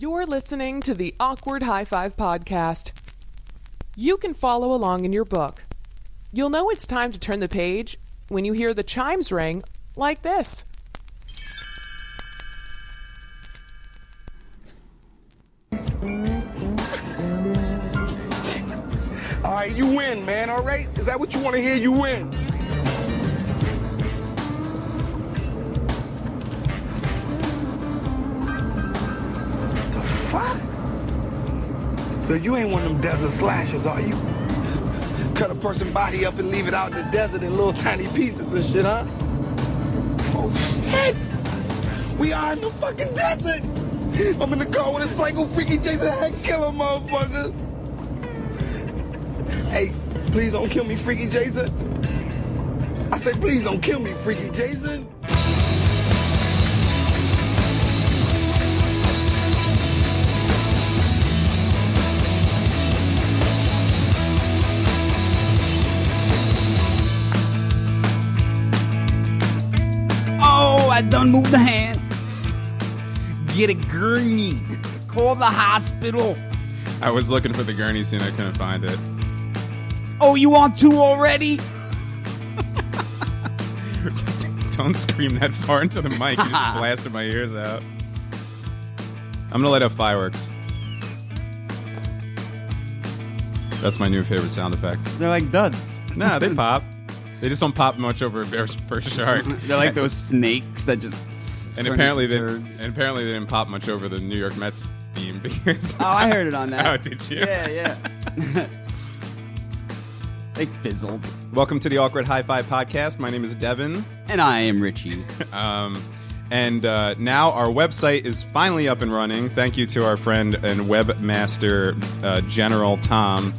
You're listening to the Awkward High Five podcast. You can follow along in your book. You'll know it's time to turn the page when you hear the chimes ring like this. All right, you win, man, all right? Is that what you want to hear? You win. The fuck? Yo, you ain't one of them desert slashers, are you? Cut a person's body up and leave it out in the desert in little tiny pieces and shit, huh? Oh, shit! We are in the fucking desert! I'm in the car with a psycho freaky Jason head killer motherfucker! Hey, please don't kill me, Freaky Jason. I said, please don't kill me, Freaky Jason. Oh, I done moved the hand. Get a gurney. Call the hospital. I was looking for the gurney scene. I couldn't find it. Oh, you on two already? Don't scream that far into the mic. You just blasted my ears out. I'm going to light up fireworks. That's my new favorite sound effect. They're like duds. Nah, they pop. They just don't pop much over a bear for shark. They're like those snakes that just And apparently they didn't pop much over the New York Mets theme because Oh, I heard it on that. Oh, did you? Yeah. They fizzled. Welcome to the Awkward High Five podcast. My name is Devin. And I am Richie. And now our website is finally up and running. Thank you to our friend and webmaster, General Tom,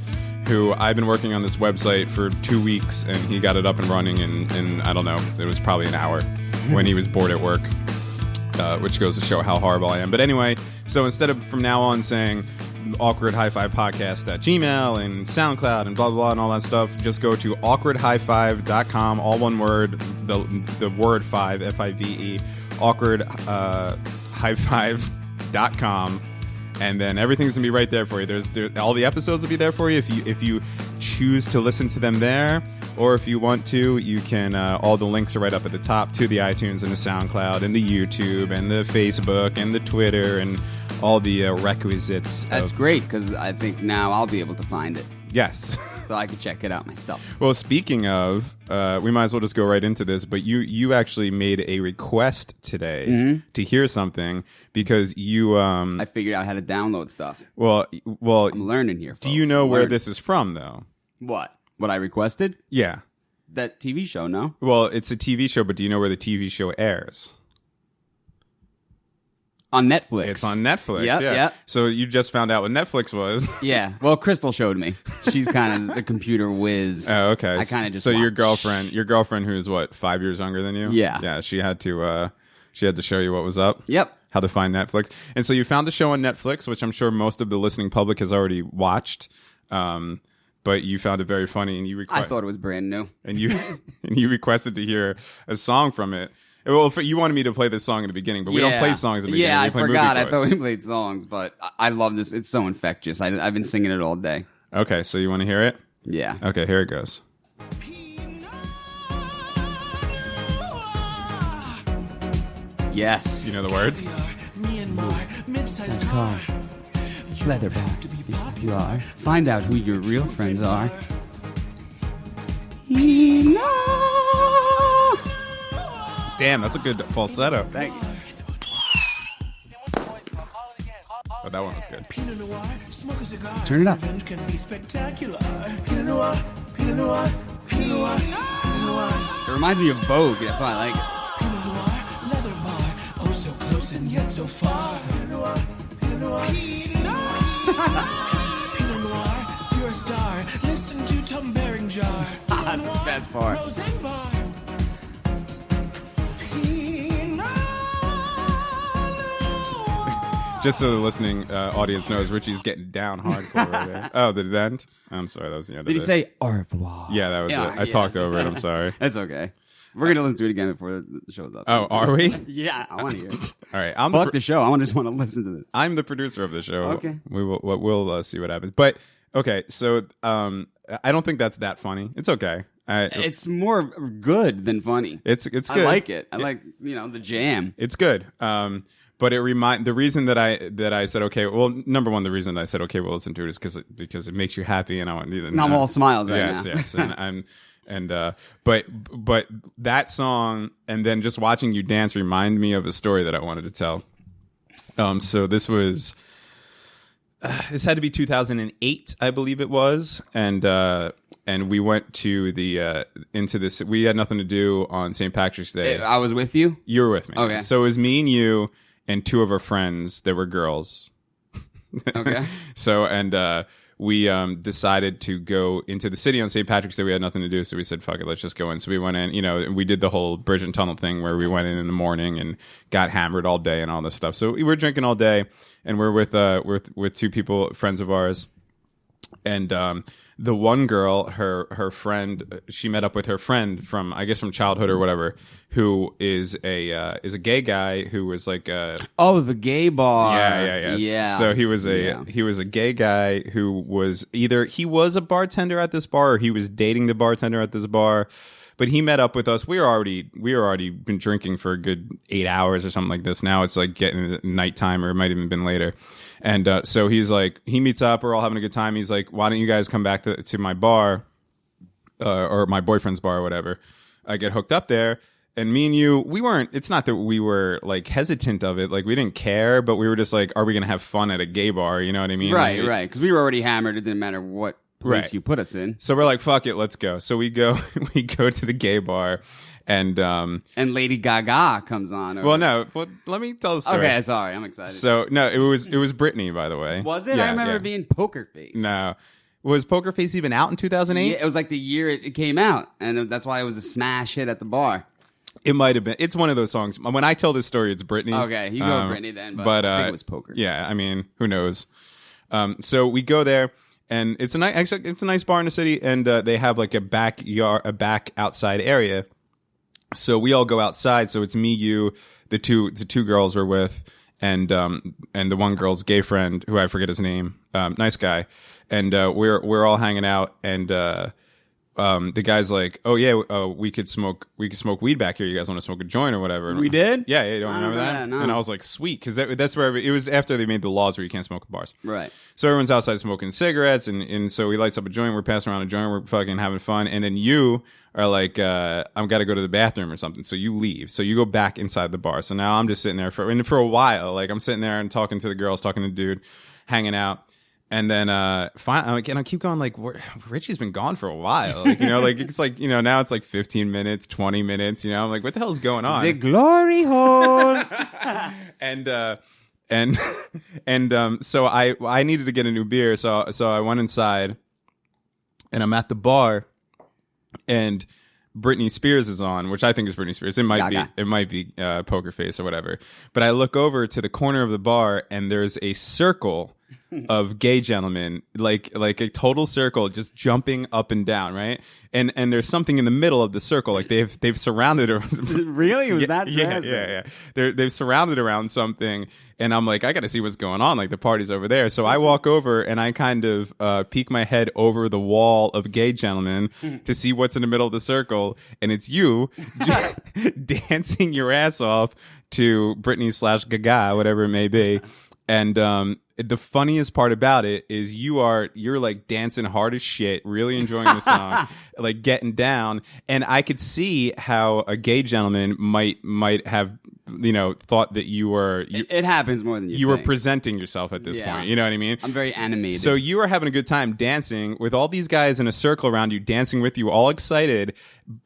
who I've been working on this website for 2 weeks, and he got it up and running in I don't know, it was probably an hour when he was bored at work, which goes to show how horrible I am. But anyway, so instead of from now on saying Awkward High Five Podcast at Gmail and SoundCloud and blah, blah, blah, and all that stuff, just go to awkwardhighfive.com, all one word, the word five, F-I-V-E, awkwardhighfive.com, and then everything's going to be right there for you. All the episodes will be there for you if you choose to listen to them there, or if you want to, you can, all the links are right up at the top to the iTunes and the SoundCloud and the YouTube and the Facebook and the Twitter and all the requisites. That's great, because I think now I'll be able to find it. Yes. So I can check it out myself. Well, speaking of, we might as well just go right into this, but you actually made a request today to hear something because you... I figured out how to download stuff. Well, I'm learning here, folks. Do you know where this is from, though? What? What I requested? Yeah. That TV show, no? Well, it's a TV show, but do you know where the TV show airs? On Netflix. It's on Netflix. Yep, yeah. yep. So you just found out what Netflix was. Yeah. Well, Crystal showed me. She's kind of the computer whiz. Oh, okay. I kind of just So your watch. girlfriend who's what, 5 years younger than you? Yeah. Yeah. She had to show you what was up. Yep. How to find Netflix. And so you found the show on Netflix, which I'm sure most of the listening public has already watched. But you found it very funny, and I thought it was brand new. and you requested to hear a song from it. Well, you wanted me to play this song in the beginning, but we don't play songs in the beginning. Yeah, We I play forgot. movie I thought quotes. we played songs, but I love this. It's so infectious. I've been singing it all day. Okay, so you want to hear it? Yeah. Okay, here it goes. Yes. You know the words? Car. Leather bar. You are. Find out who your real friends are. Damn, that's a good falsetto. Thank you. Oh, that one was good. Turn it up. It reminds me of Vogue. That's why I like it. That's the best part. Just so the listening audience knows, Richie's getting down hardcore right there. Oh, did it end? I'm sorry, that was the end Did he of it. say au revoir? Yeah, that was Yeah, it. I talked over it, I'm sorry. That's okay. We're gonna listen to it again before the show's up. Oh, are we? Yeah, I want to hear it. All right. Fuck the show. I just want to listen to this. I'm the producer of the show. Okay. We'll see what happens. But okay, so I don't think that's that funny. It's okay. It's more good than funny. It's good. I like it. I like the jam. It's good. But the reason that I said okay. Well, number one, the reason I said okay, we'll listen to it is because it makes you happy, and I want. And I'm all smiles right now. Yes, but that song and then just watching you dance remind me of a story that I wanted to tell. So this had to be 2008, I believe it was, and we went to into this. We had nothing to do on St. Patrick's Day. I was with you. You were with me. Okay. So it was me and you and two of our friends that were girls. Okay. So we decided to go into the city on St. Patrick's Day. We had nothing to do, so we said, "Fuck it, let's just go in." So we went in. We did the whole bridge and tunnel thing where we went in the morning and got hammered all day and all this stuff. So we were drinking all day, and we're with two people, friends of ours, and the one girl, her friend, she met up with her friend from childhood or whatever, who is a gay guy who was like the gay bar. Yeah. So he was a gay guy who was either he was a bartender at this bar or he was dating the bartender at this bar. But he met up with us. We were already been drinking for a good 8 hours or something like this. Now it's like getting nighttime, or it might have even been later. And so he's like, he meets up. We're all having a good time. He's like, why don't you guys come back to my bar, or my boyfriend's bar or whatever? I get hooked up there. And me and you, we weren't. It's not that we were like hesitant of it. Like we didn't care, but we were just like, are we gonna have fun at a gay bar? You know what I mean? Right. Because we were already hammered. It didn't matter what place you put us in. So we're like, fuck it, let's go. So we go to the gay bar, and Lady Gaga comes on. Let me tell the story. Okay, sorry, I'm excited. So no, it was Britney, by the way. Was it? Yeah, I remember it being Poker Face. No, was Poker Face even out in 2008? Yeah, it was like the year it came out, and that's why it was a smash hit at the bar. It might have been. It's one of those songs. When I tell this story, it's Britney. Okay, you go with Britney then, but I think it was Poker. Yeah, I mean, who knows? So we go there. And it's a nice bar in the city, and they have like a back outside area. So we all go outside. So it's me, you, the two girls we're with, and the one girl's gay friend, who I forget his name, nice guy, and we're all hanging out, and the guy's like, "Oh yeah, we could smoke weed back here. You guys want to smoke a joint or whatever?" And we did. Yeah, you don't remember that? No. And I was like, "Sweet," because that's where it was after they made the laws where you can't smoke in bars. Right. So everyone's outside smoking cigarettes, and so he lights up a joint. We're passing around a joint. We're fucking having fun, and then you are like, "I've got to go to the bathroom or something." So you leave. So you go back inside the bar. So now I'm just sitting there for a while. Like I'm sitting there and talking to the girls, talking to the dude, hanging out. And then finally, and I keep going like, Richie's been gone for a while. Like, it's like, now it's like 15 minutes, 20 minutes, I'm like, what the hell's going on? The glory hole. So I needed to get a new beer. So I went inside and I'm at the bar and Britney Spears is on, which I think is Britney Spears. It might be Poker Face or whatever. But I look over to the corner of the bar and there's a circle of gay gentlemen, like a total circle, just jumping up and down, right? And there's something in the middle of the circle, like they've surrounded around. Really? It was that drastic? Yeah. They've surrounded around something, and I'm like, I got to see what's going on. Like the party's over there, so I walk over and I kind of peek my head over the wall of gay gentlemen to see what's in the middle of the circle, and it's you dancing your ass off to Britney/Gaga, whatever it may be, and the funniest part about it is you're like dancing hard as shit, really enjoying the song, like getting down. And I could see how a gay gentleman might have, thought that you were. It happens more than you were think. Presenting yourself at this point. You know what I mean? I'm very animated. So you were having a good time dancing with all these guys in a circle around you, dancing with you, all excited.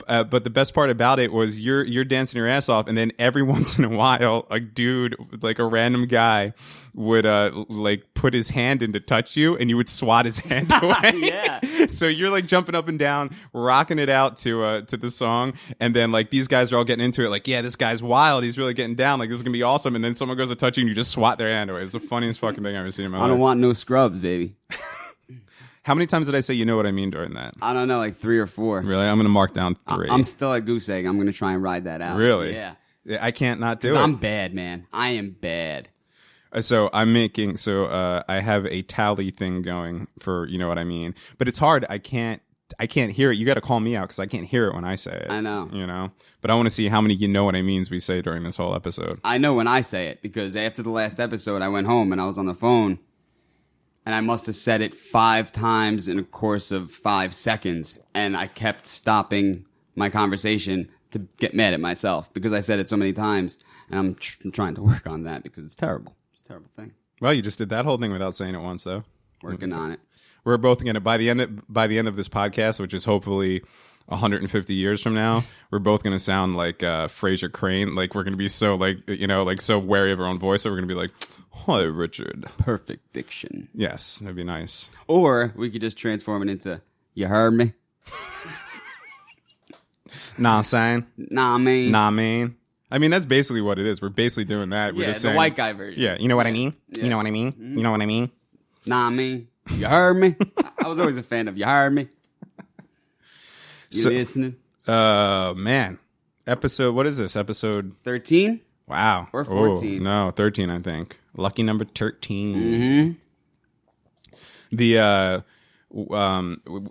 But the best part about it was you're dancing your ass off, and then every once in a while, a dude, like a random guy, would like put his hand in to touch you, and you would swat his hand away. Yeah. So you're like jumping up and down, rocking it out to the song, and then like these guys are all getting into it, like, yeah, this guy's wild, he's really getting down, like this is gonna be awesome. And then someone goes to touch you, and you just swat their hand away. It's the funniest fucking thing I've ever seen in my life. I don't want no scrubs, baby. How many times did I say you know what I mean during that? I don't know, like 3 or 4. Really? I'm going to mark down 3. I'm still at goose egg. I'm going to try and ride that out. Really? Yeah. I can't not do it. I'm bad, man. I am bad. So I have a tally thing going for you know what I mean, but it's hard. I can't hear it. You got to call me out because I can't hear it when I say it. I know. You know, but I want to see how many you know what I means we say during this whole episode. I know when I say it because after the last episode, I went home and I was on the phone, and I must have said it 5 times in a course of 5 seconds, and I kept stopping my conversation to get mad at myself because I said it so many times, and I'm trying to work on that because it's terrible. It's a terrible thing. Well, you just did that whole thing without saying it once, though. Working on it. We're both gonna by the end of this podcast, which is hopefully 150 years from now, we're both gonna sound like Fraser Crane. Like we're gonna be so so wary of our own voice that we're gonna be like, "Hi, Richard." Perfect diction. Yes, that'd be nice. Or we could just transform it into, "You heard me?" Nah, saying. Nah, man. Nah, man. I mean, that's basically what it is. We're basically doing that. We're Yeah, just the saying, white guy version. Yeah, you know what I mean? Yeah. You know what I mean? You know what I mean? Nah, man. You heard me? I was always a fan of "You heard me?" You listening? Man. Episode, what is this? Episode 13? Wow. Or 14. Oh, no, 13, I think. Lucky number 13. The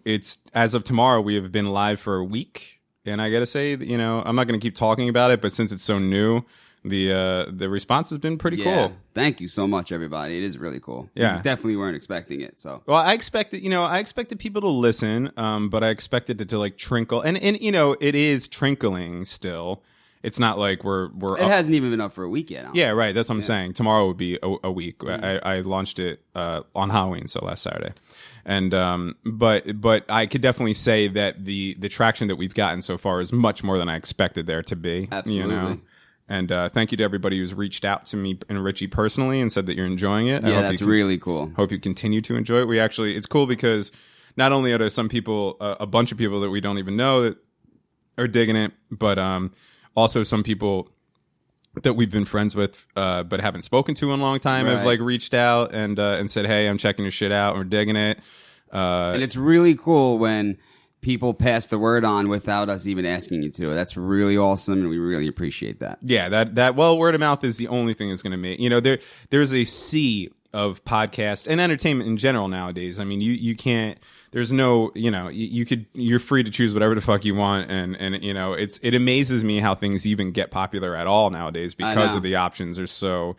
it's as of tomorrow we have been live for a week, and I got to say, you know, I'm not going to keep talking about it, but since it's so new, the response has been pretty cool. Thank you so much, everybody. It is really cool. Yeah. We definitely weren't expecting it. So, well, I expected people to listen, but I expected it to like trickle, and you know, it is trickling still. It's not like we're it hasn't even been up for a week yet. Yeah, right. That's what I'm saying. Tomorrow would be a week. I launched it on Halloween, so last Saturday, and but I could definitely say that the traction that we've gotten so far is much more than I expected there to be. Absolutely. You know? And thank you to everybody who's reached out to me and Richie personally and said that you're enjoying it. Yeah, that's really cool. Hope you continue to enjoy it. It's cool because not only are there some people, a bunch of people that we don't even know that are digging it, but also some people that we've been friends with but haven't spoken to in a long time have like reached out and said, "Hey, I'm checking your shit out and we're digging it." And it's really cool when people pass the word on without us even asking you to. That's really awesome, and we really appreciate that. Yeah, that word of mouth is the only thing that's going to make, you know, there's a sea of podcasts and entertainment in general nowadays. I mean, you can't, there's no, you know, you're free to choose whatever the fuck you want, and you know, it amazes me how things even get popular at all nowadays because of the options are so,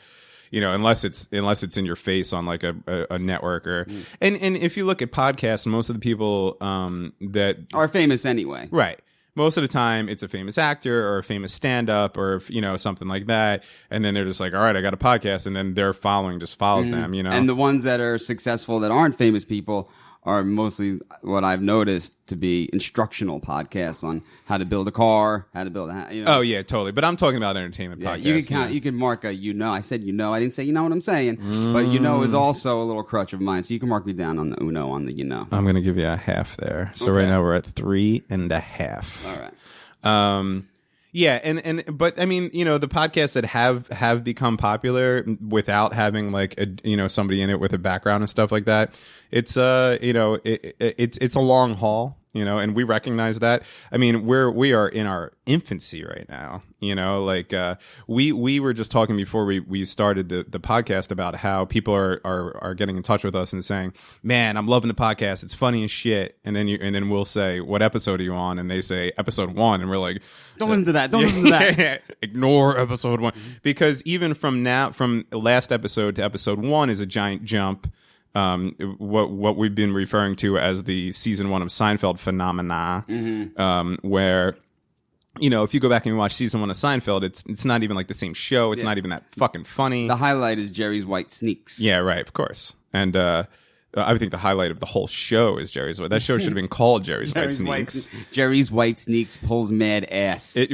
you know, unless it's in your face on like a network or and if you look at podcasts, most of the people that are famous anyway, right? Most of the time, it's a famous actor or a famous stand-up or you know something like that, and then they're just like, all right, I got a podcast, and then their following just follows them, you know. And the ones that are successful that aren't famous people are mostly what I've noticed to be instructional podcasts on how to build a car, how to build a, you know. Oh yeah, totally. But I'm talking about entertainment podcasts. You can count, you can mark a I said I didn't say you know what I'm saying, but is also a little crutch of mine. So you can mark me down on the on the I'm going to give you a half there. So right now we're at 3.5. All right. Yeah, but I mean, you know, the podcasts that have become popular without having like somebody in it with a background and stuff like that, it's it's a long haul, you know, and we recognize that. I mean, we are in our infancy right now, you know, like we were just talking before we started the podcast about how people are getting in touch with us and saying, "Man, I'm loving the podcast. It's funny as shit." And then we'll say, "What episode are you on?" And they say episode 1, and we're like, "Don't listen to that. Don't listen to that. Ignore episode 1." Because even from last episode to episode 1 is a giant jump. What we've been referring to as the season 1 of Seinfeld phenomena, where, you know, if you go back and you watch season 1 of Seinfeld, it's not even like the same show. It's not even that fucking funny. The highlight is Jerry's white sneaks. Yeah, right, of course. And I think the highlight of the whole show is Jerry's White. That show should have been called Jerry's White Sneaks. Jerry's White Sneaks pulls mad ass. It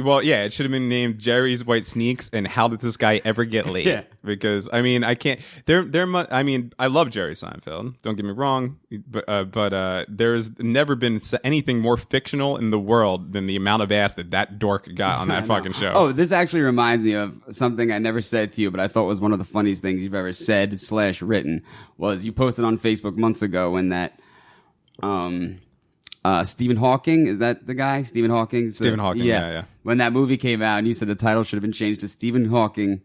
should have been named Jerry's White Sneaks and How Did This Guy Ever Get Laid? Yeah. Because I mean, I can't. I love Jerry Seinfeld. Don't get me wrong, but there's never been anything more fictional in the world than the amount of ass that dork got on that fucking show. Oh, this actually reminds me of something I never said to you, but I thought was one of the funniest things you've ever said / written. Was you posted on Facebook months ago when that Stephen Hawking, is that the guy? Stephen Hawking? Stephen Hawking, yeah. When that movie came out and you said the title should have been changed to Stephen Hawking.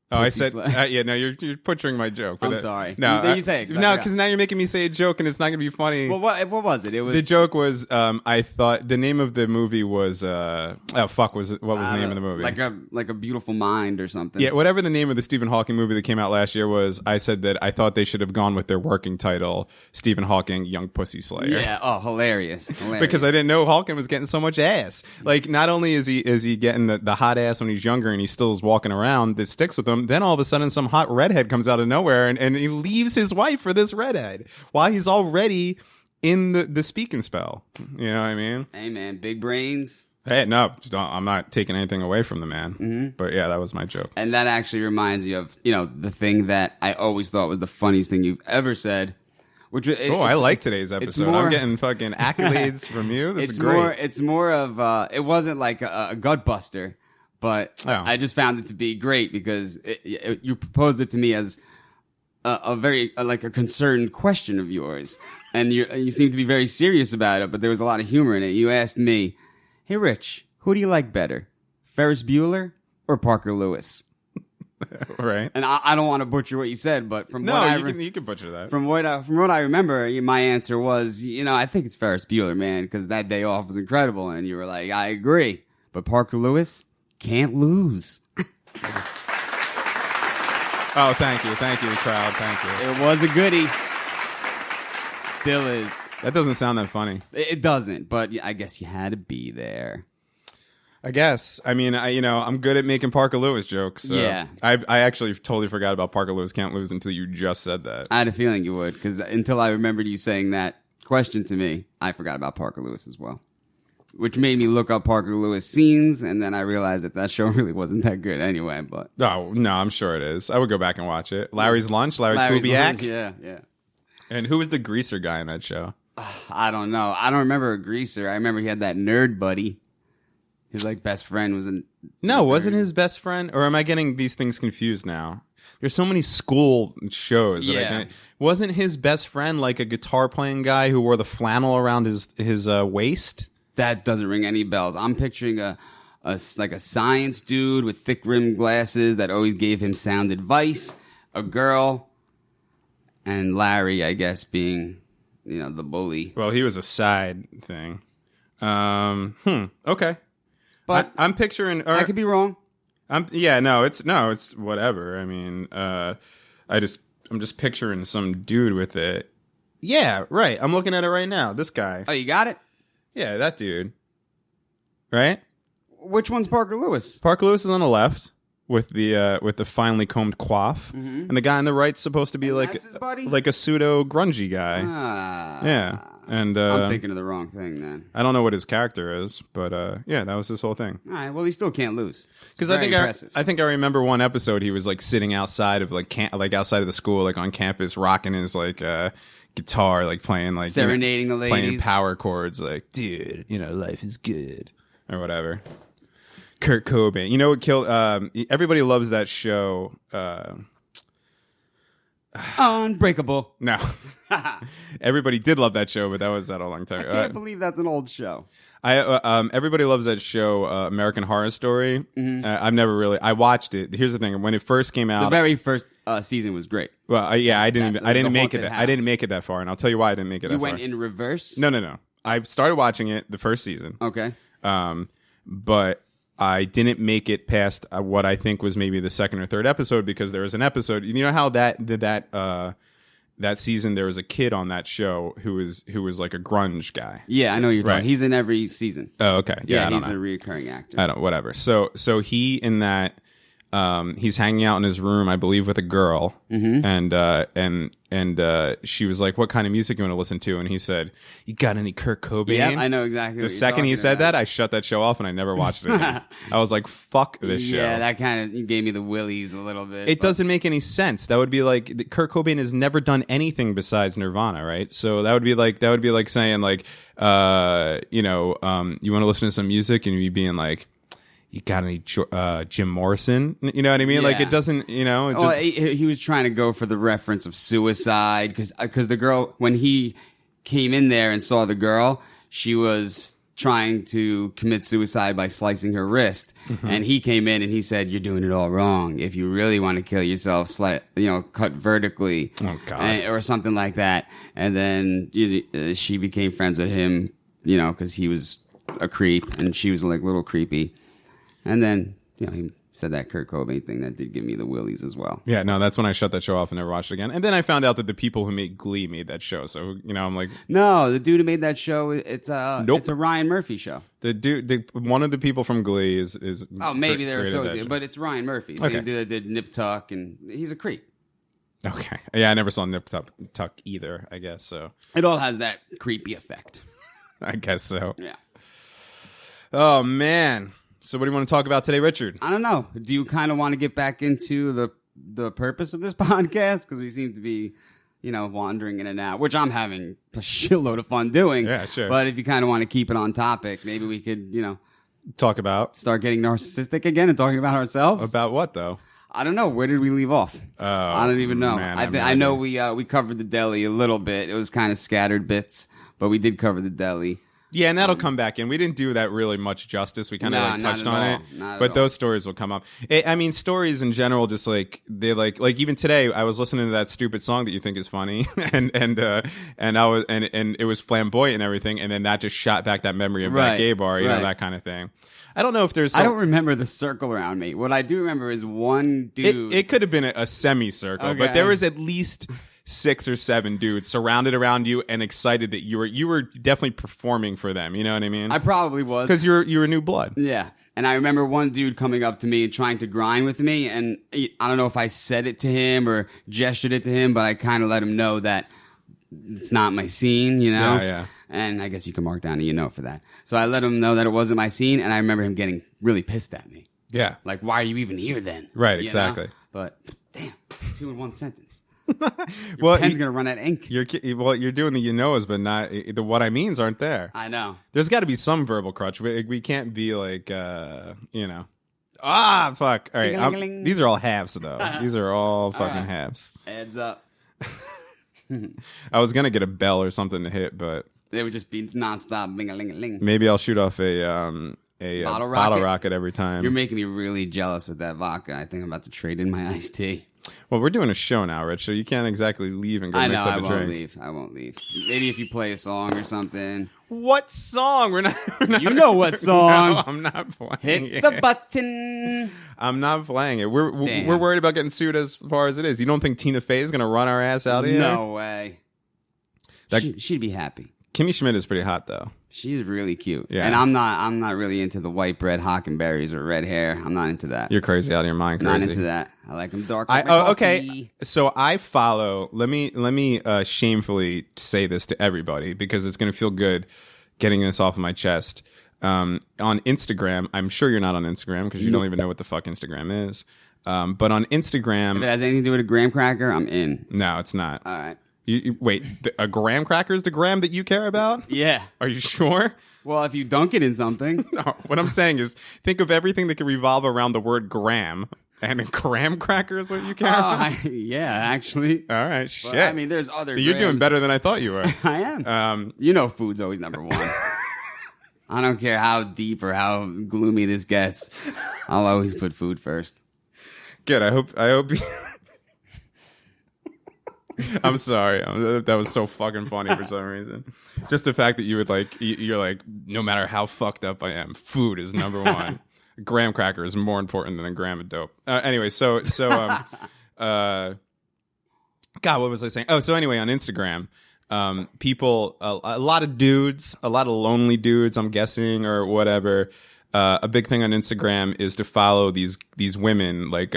Oh, I said, no, you're butchering my joke. I'm sorry. No, you say it. No, because now you're making me say a joke and it's not going to be funny. Well, what was it? It was the joke was. I thought the name of the movie was. What was the name of the movie? Like a Beautiful Mind or something. Yeah, whatever the name of the Stephen Hawking movie that came out last year was. I said that I thought they should have gone with their working title, Stephen Hawking, Young Pussy Slayer. Yeah. Oh, hilarious. Because I didn't know Hawking was getting so much ass. Like, not only is he getting the hot ass when he's younger and he still is walking around that sticks with him, then all of a sudden some hot redhead comes out of nowhere and he leaves his wife for this redhead while he's already in the speaking spell. You know what I mean? Hey, man, big brains. Hey, no, I'm not taking anything away from the man. Mm-hmm. But yeah, that was my joke. And that actually reminds me of, the thing that I always thought was the funniest thing you've ever said. I like today's episode. I'm getting fucking accolades from you. This is great. It's more of, it wasn't like a gut buster. But I just found it to be great because you proposed it to me as a very like a concerned question of yours, and you seemed to be very serious about it. But there was a lot of humor in it. You asked me, "Hey, Rich, who do you like better, Ferris Bueller or Parker Lewis?" Right. And I don't want to butcher what you said, but you can butcher that. From what I remember, my answer was, I think it's Ferris Bueller, man, because that day off was incredible, and you were like, I agree, but Parker Lewis. Can't lose. Oh, thank you, crowd. Thank you. It was a goodie. Still is. That doesn't sound that funny. It doesn't, but I guess you had to be there. I guess. I mean, I'm good at making Parker Lewis jokes. So yeah. I actually totally forgot about Parker Lewis can't lose until you just said that. I had a feeling you would, because until I remembered you saying that question to me, I forgot about Parker Lewis as well. Which made me look up Parker Lewis scenes, and then I realized that show really wasn't that good anyway. But no, I'm sure it is. I would go back and watch it. Larry's Lunch, Larry Kubiak. Yeah. And who was the greaser guy in that show? I don't know. I don't remember a greaser. I remember he had that nerd buddy. His best friend was wasn't his best friend? Or am I getting these things confused now? There's so many school shows. Wasn't his best friend like a guitar playing guy who wore the flannel around his waist? That doesn't ring any bells. I'm picturing a science dude with thick rimmed glasses that always gave him sound advice, a girl, and Larry, I guess, being, the bully. Well, he was a side thing. Okay. But I'm picturing. I could be wrong. It's whatever. I mean, I'm just picturing some dude with it. Yeah, right. I'm looking at it right now. This guy. Oh, you got it? Yeah, that dude. Right? Which one's Parker Lewis? Parker Lewis is on the left with the finely combed coif, and the guy on the right's supposed to be like a pseudo grungy guy. Yeah, and I'm thinking of the wrong thing then. I don't know what his character is, but that was his whole thing. All right, well, he still can't lose. Because I think I remember one episode he was sitting outside of outside of the school, on campus, rocking his guitar, playing serenading the ladies, playing power chords, dude, life is good or whatever. Kurt Cobain, what killed? Everybody loves that show. Unbreakable. No, everybody did love that show, but that was a long time ago. I can't believe that's an old show. Everybody loves that show, American Horror Story. Mm-hmm. I've never really. I watched it. Here's the thing: when it first came out, the very first season was great. Well, I didn't make it. I didn't make it that far, and I'll tell you why I didn't make it. You went in reverse. No. I started watching it the first season. Okay. But I didn't make it past what I think was maybe the second or third episode because there was an episode. You know how that season there was a kid on that show who was like a grunge guy. Yeah, I know you're talking. He's in every season. Oh, okay. Yeah, he's a recurring actor. I don't. Whatever. So he in that. He's hanging out in his room, I believe, with a girl, and she was like, "What kind of music you want to listen to?" And he said, "You got any Kurt Cobain?" Yeah, I know exactly. The second he said that, I shut that show off and I never watched it again. I was like, "Fuck this show." Yeah, that kind of gave me the willies a little bit. It doesn't make any sense. That would be like Kurt Cobain has never done anything besides Nirvana, right? So that would be like saying you want to listen to some music and you being like, you got any Jim Morrison? You know what I mean? Yeah. It doesn't, he was trying to go for the reference of suicide because the girl, when he came in there and saw the girl, she was trying to commit suicide by slicing her wrist. And he came in and he said, "You're doing it all wrong. If you really want to kill yourself, cut vertically." Oh, God. Or something like that. And then she became friends with him, because he was a creep and she was like a little creepy. And then, he said that Kurt Cobain thing that did give me the willies as well. Yeah, no, that's when I shut that show off and never watched it again. And then I found out that the people who made Glee made that show. So, I'm like, no, the dude who made that show, it's a Ryan Murphy show. The dude, one of the people from Glee is maybe they're created that associated, show. but it's Ryan Murphy. Okay. Same dude that did Nip Tuck, and he's a creep. Okay. Yeah, I never saw Nip Tuck either, I guess. So It all has that creepy effect. I guess so. Yeah. Oh, man. So what do you want to talk about today, Richard? I don't know. Do you kind of want to get back into the purpose of this podcast? Because we seem to be, wandering in and out, which I'm having a shitload of fun doing. Yeah, sure. But if you kind of want to keep it on topic, maybe we could, Talk about? start getting narcissistic again and talking about ourselves. About what, though? I don't know. Where did we leave off? I don't even know. Man, I know we covered the deli a little bit. It was kind of scattered bits, but we did cover the deli. Yeah, and that'll come back in. We didn't do that really much justice. We kind of touched on it, but those stories will come up. I mean, stories in general, just like they like even today, I was listening to that stupid song that you think is funny, and I was and it was flamboyant and everything, and then that just shot back that memory of that gay bar, you know, that kind of thing. I don't know if there's. I don't remember the circle around me. What I do remember is one dude. It could have been a semicircle, but there was at least 6 or 7 dudes surrounded around you and excited that you were definitely performing for them. You know what I mean? I probably was, because you were new blood. Yeah, and I remember one dude coming up to me and trying to grind with me, and I don't know if I said it to him or gestured it to him, but I kind of let him know that it's not my scene. Yeah. And I guess you can mark down a for that. So I let him know that it wasn't my scene, and I remember him getting really pissed at me. Yeah, like, why are you even here then? Right, exactly. But damn, it's 2 in 1 sentence. Well, pen's gonna run out of ink. You're doing the but not the what I means aren't there. I know. There's got to be some verbal crutch. We can't be like fuck. All right, these are all halves though. These are all fucking halves. Heads up. I was gonna get a bell or something to hit, but they would just be nonstop bing-a-ling-a-ling. Maybe I'll shoot off a bottle rocket every time. You're making me really jealous with that vodka. I think I'm about to trade in my iced tea. Well, we're doing a show now, Rich, so you can't exactly leave and go mix up a drink. I won't leave. Maybe if you play a song or something. What song? We're not you know what song. No, I'm not playing Hit it. the button. I'm not playing it. We're worried about getting sued as far as it is. You don't think Tina Fey is going to run our ass out of here? No way. She'd be happy. Kimmy Schmidt is pretty hot, though. She's really cute. Yeah. And I'm not really into the white bread Hockenberries or red hair. I'm not into that. You're crazy out of your mind, crazy. Not into that. I like them dark. Okay. So I follow. Let me shamefully say this to everybody because it's going to feel good getting this off of my chest. On Instagram, I'm sure you're not on Instagram because you don't even know what the fuck Instagram is. But on Instagram, if it has anything to do with a graham cracker, I'm in. No, it's not. All right. Wait, a graham cracker is the graham that you care about? Yeah. Are you sure? Well, if you dunk it in something. No, what I'm saying is think of everything that can revolve around the word graham. And a graham cracker is what you care about? Yeah, actually. All right, shit. But, I mean, there's other You're grams. doing better than I thought you were. I am. Food's always number one. I don't care how deep or how gloomy this gets. I'll always put food first. Good. I hope you... I'm sorry. That was so fucking funny for some reason. Just the fact that you would you're like, no matter how fucked up I am, food is number one. A graham cracker is more important than a gram of dope. Anyway, God, what was I saying? Oh, so anyway, on Instagram, people, a lot of dudes, a lot of lonely dudes, I'm guessing, or whatever. A big thing on Instagram is to follow these women, like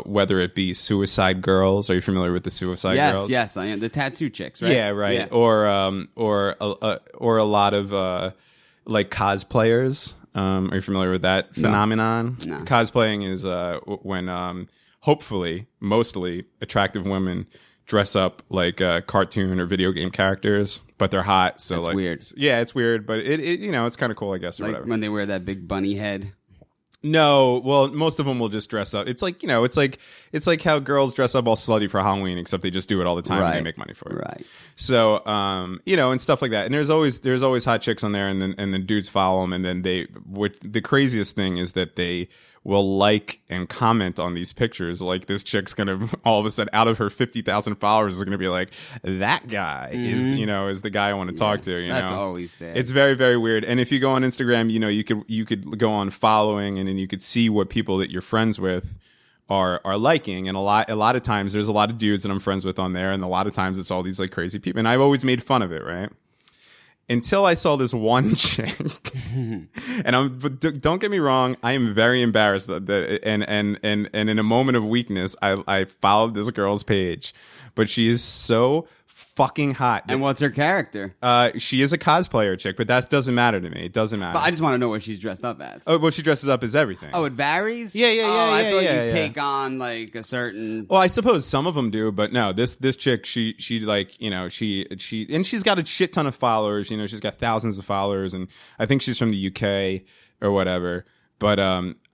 whether it be suicide girls. Are you familiar with the suicide girls? Yes, I am. The tattoo chicks, right? Yeah, right. Yeah. Or a lot of like cosplayers. Are you familiar with that phenomenon? No. Cosplaying is when hopefully mostly attractive women dress up like cartoon or video game characters, but they're hot. So that's like weird. Yeah, it's weird, but it it's kind of cool, I guess. Or like whatever. when they wear that big bunny head. No, well, most of them will just dress up. It's like, it's like how girls dress up all slutty for Halloween, except they just do it all the time and they make money for it. Right. So, and stuff like that. And there's always hot chicks on there, and then dudes follow them, and then the craziest thing is that they will like and comment on these pictures. Like, this chick's gonna all of a sudden, out of her 50,000 followers, is gonna be like, that guy is the guy I want to talk to. That's always sad. It's very, very weird. And if you go on Instagram, you could go on following, and then you could see what people that you're friends with are liking. And a lot of times there's a lot of dudes that I'm friends with on there, and a lot of times it's all these like crazy people. And I've always made fun of it, right? Until I saw this one chick, and don't get me wrong, I am very embarrassed that and in a moment of weakness, I followed this girl's page, but she is so fucking hot. And what's her character? She is a cosplayer chick, but that doesn't matter to me. It doesn't matter. But I just want to know what she's dressed up as. Oh, well, she dresses up as everything. Oh, it varies? Yeah. I thought you take on like a certain. Well, I suppose some of them do, but no. This chick, she like, she and she's got a shit ton of followers. She's got thousands of followers, and I think she's from the UK or whatever. But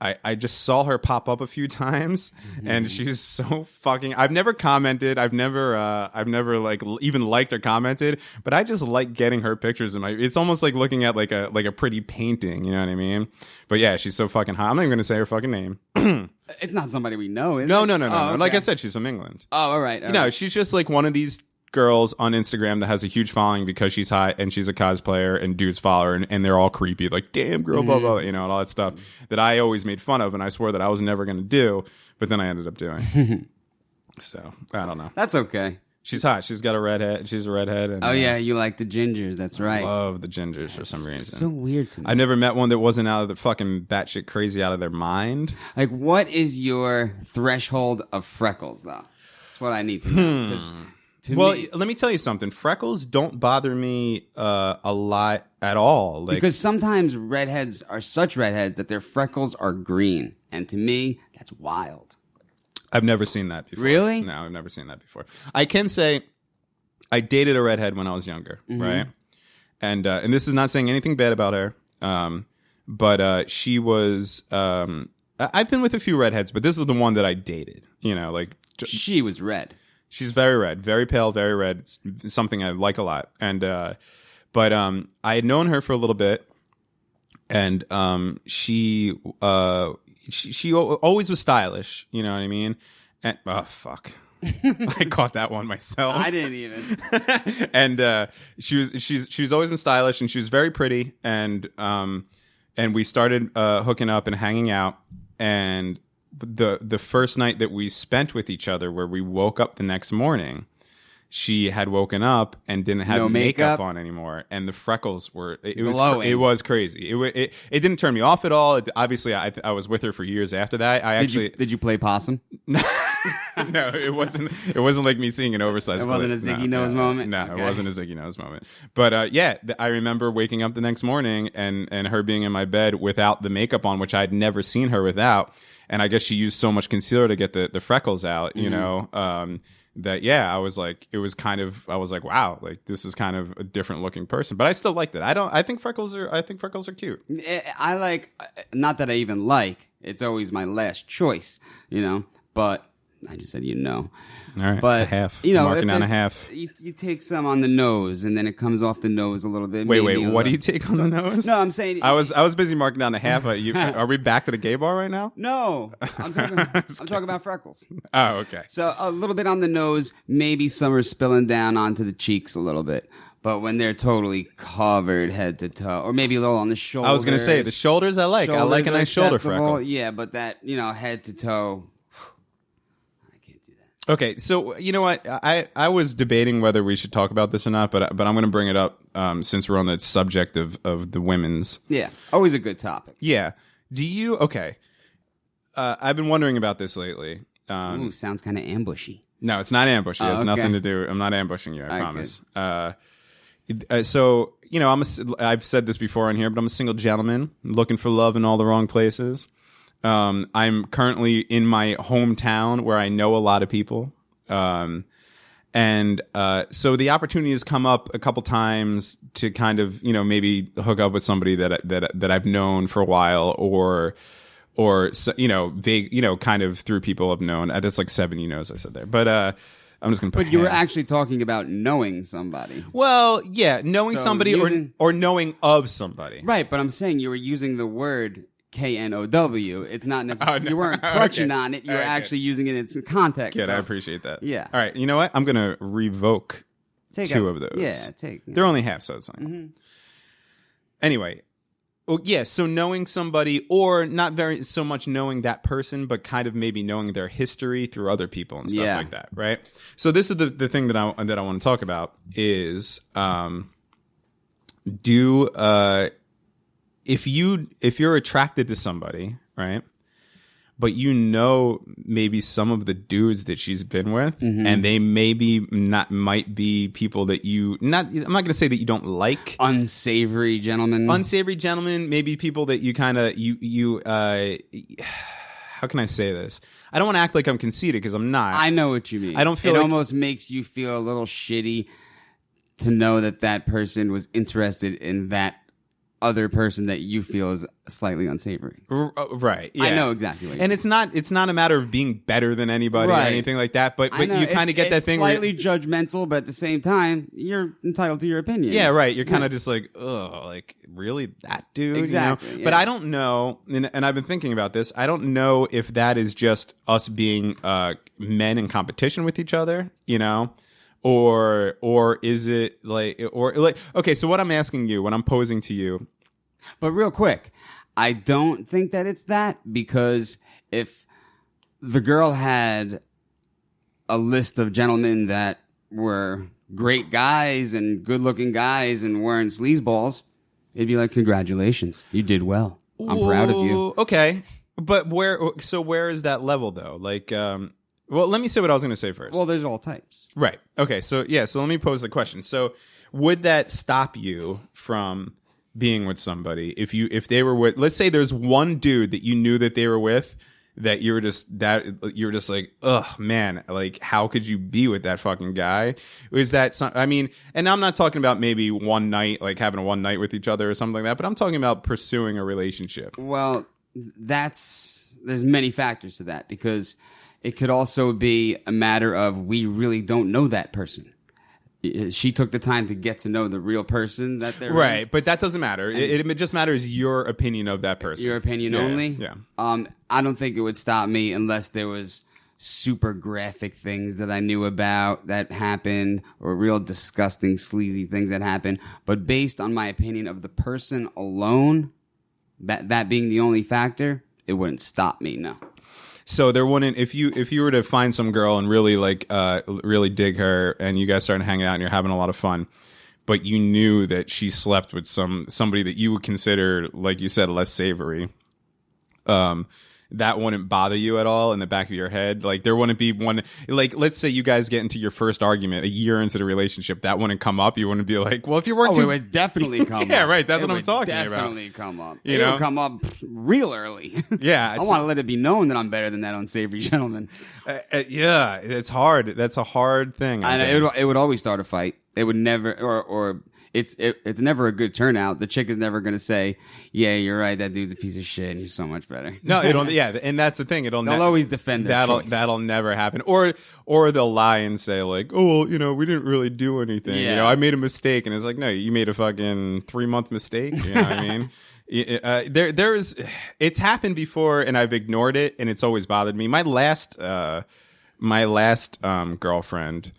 I just saw her pop up a few times, and she's so fucking. I've never commented. I've never like even liked or commented. But I just like getting her pictures in my. It's almost like looking at like a pretty painting. You know what I mean? But yeah, she's so fucking hot. I'm not even gonna say her fucking name. It's not somebody we know, is No. it? Okay. Like I said, she's from England. Oh, all right. She's just like one of these girls on Instagram that has a huge following because she's hot and she's a cosplayer, and dudes follow her, and they're all creepy, like, damn girl, blah, blah, and all that stuff that I always made fun of, and I swore that I was never going to do, but then I ended up doing. So, I don't know. That's okay. She's hot. She's got a redhead. She's a redhead. And, yeah, you like the gingers. That's right. I love the gingers for some reason. It's so weird to me. I never met one that wasn't out of the fucking batshit crazy out of their mind. Like, what is your threshold of freckles, though? That's what I need to know. 'Cause let me tell you something. Freckles don't bother me a lot at all. Like, because sometimes redheads are such redheads that their freckles are green. And to me, that's wild. I've never seen that before. Really? No, I've never seen that before. I can say I dated a redhead when I was younger, right? And this is not saying anything bad about her, but she was... I've been with a few redheads, but this is the one that I dated. She was red. She's very red, very pale, very red. It's something I like a lot. And but I had known her for a little bit, and she always was stylish. You know what I mean? And oh fuck, I caught that one myself. I didn't even. And she's always been stylish, and she was very pretty. And we started hooking up and hanging out, and the first night that we spent with each other, where we woke up the next morning, she had woken up and didn't have makeup on anymore, and the freckles were it was crazy. It didn't turn me off at all. Obviously, I was with her for years after that. Did you play possum? No, it wasn't. It wasn't like me seeing an oversized. It wasn't a Ziggy Nose moment. No, Okay. It wasn't a Ziggy Nose moment. But I remember waking up the next morning and her being in my bed without the makeup on, which I'd never seen her without. And I guess she used so much concealer to get the freckles out, you know, that, I was like, wow, like this is kind of a different looking person, but I still liked it. I think freckles are cute. I like, not that I even like, it's always my last choice, but I just said, All right, but a half. Marking down a half. You take some on the nose, and then it comes off the nose a little bit. Wait, what do you take on the nose? No, I'm saying I was busy marking down a half. Are we back to the gay bar right now? No, I'm talking about freckles. Oh, okay. So a little bit on the nose, maybe some are spilling down onto the cheeks a little bit. But when they're totally covered head to toe, or maybe a little on the shoulders. I was going to say, the shoulders I like. I like a nice shoulder freckle. Yeah, but that, head to toe. Okay, so you know what? I was debating whether we should talk about this or not, but I'm going to bring it up since we're on the subject of the women's. Yeah, always a good topic. Yeah. Do you? Okay. I've been wondering about this lately. Ooh, sounds kind of ambushy. No, it's not ambushy. It has nothing to do. I'm not ambushing you. I promise. So I've said this before on here, but I'm a single gentleman looking for love in all the wrong places. I'm currently in my hometown where I know a lot of people. So the opportunity has come up a couple times to kind of, maybe hook up with somebody that I've known for a while, vague, kind of through people I've known. That's like 7 I said there, but I'm just gonna put. But you were actually talking about knowing somebody. Well, yeah, knowing So somebody or knowing of somebody. Right, but I'm saying you were using the word KNOW. It's not necessarily. You weren't crutching on it. You were actually using it in its context. Good, so. I appreciate that. Yeah. All right, you know what? I'm gonna revoke two of those. Yeah, They're only half, so it's fine. Mm-hmm. Anyway. Oh, yeah, so knowing somebody, or not very so much knowing that person, but kind of maybe knowing their history through other people and stuff like that, right? So this is the thing that I want to talk about is if you're attracted to somebody, right? But maybe some of the dudes that she's been with, and they might be people that I'm not going to say that you don't like. Unsavory gentlemen, maybe people that you kind of, how can I say this? I don't want to act like I'm conceited because I'm not. I know what you mean. I don't feel it like, almost makes you feel a little shitty to know that person was interested in that other person that you feel is slightly unsavory. Right. Yeah. I know exactly what you're saying. It's not a matter of being better than anybody or anything like that, but you kind of get that thing where it's slightly judgmental, but at the same time, you're entitled to your opinion. Yeah, right. You're kind of just like, ugh, like really that dude? Exactly. Yeah. But I don't know, and I've been thinking about this, I don't know if that is just us being men in competition with each other, or is it okay, so what I'm asking you, what I'm posing to you. But real quick, I don't think that it's that, because if the girl had a list of gentlemen that were great guys and good looking guys and weren't sleazeballs, it'd be like, congratulations, you did well. I'm proud of you. Okay. But where is that level though? Like, well, let me say what I was going to say first. Well, there's all types. Right. Okay. So let me pose the question. So would that stop you from being with somebody if they were with, let's say there's one dude that you knew that they were with that you were just like, ugh, man, like how could you be with that fucking guy? Is that and I'm not talking about maybe one night, like having a one night with each other or something like that, but I'm talking about pursuing a relationship. Well, there's many factors to that, because it could also be a matter of we really don't know that person. She took the time to get to know the real person that they're right, but that doesn't matter. It just matters your opinion of that person. Your opinion only? Yeah. I don't think it would stop me unless there was super graphic things that I knew about that happened, or real disgusting, sleazy things that happened. But based on my opinion of the person alone, that being the only factor, it wouldn't stop me, no. So there wouldn't, if you were to find some girl and really really dig her, and you guys started hanging out and you're having a lot of fun, but you knew that she slept with somebody that you would consider, like you said, less savory, that wouldn't bother you at all in the back of your head? Like there wouldn't be one, like let's say you guys get into your first argument a year into the relationship, that wouldn't come up. You wouldn't be like, well, if you weren't it would definitely come up. Yeah, right. That's what I'm talking about. Definitely come up. It would come up real early. Yeah. I want to let it be known that I'm better than that unsavory gentleman. Yeah, it's hard. That's a hard thing. It would always start a fight. It would never, or it's never a good turnout. The chick is never going to say, "Yeah, you're right. That dude's a piece of shit, and you're so much better." No, it'll. Yeah, and that's the thing. They'll always defend their choice. That'll never happen. Or they'll lie and say like, "Oh, well, we didn't really do anything. Yeah. I made a mistake." And it's like, no, you made a fucking 3-month mistake. You know what I mean? It's happened before, and I've ignored it, and it's always bothered me. My last girlfriend,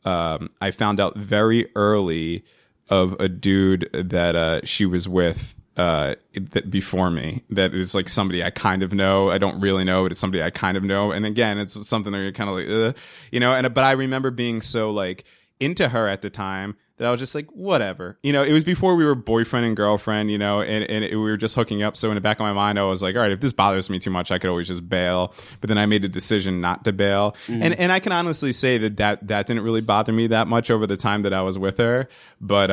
I found out very early of a dude that she was with that before me, that is like somebody I kind of know. I don't really know, but it's somebody I kind of know. And again, it's something that you're kind of like, but I remember being so like into her at the time that I was just like, whatever. It was before we were boyfriend and girlfriend, and we were just hooking up. So in the back of my mind, I was like, all right, if this bothers me too much, I could always just bail. But then I made the decision not to bail. Mm-hmm. And I can honestly say that didn't really bother me that much over the time that I was with her. But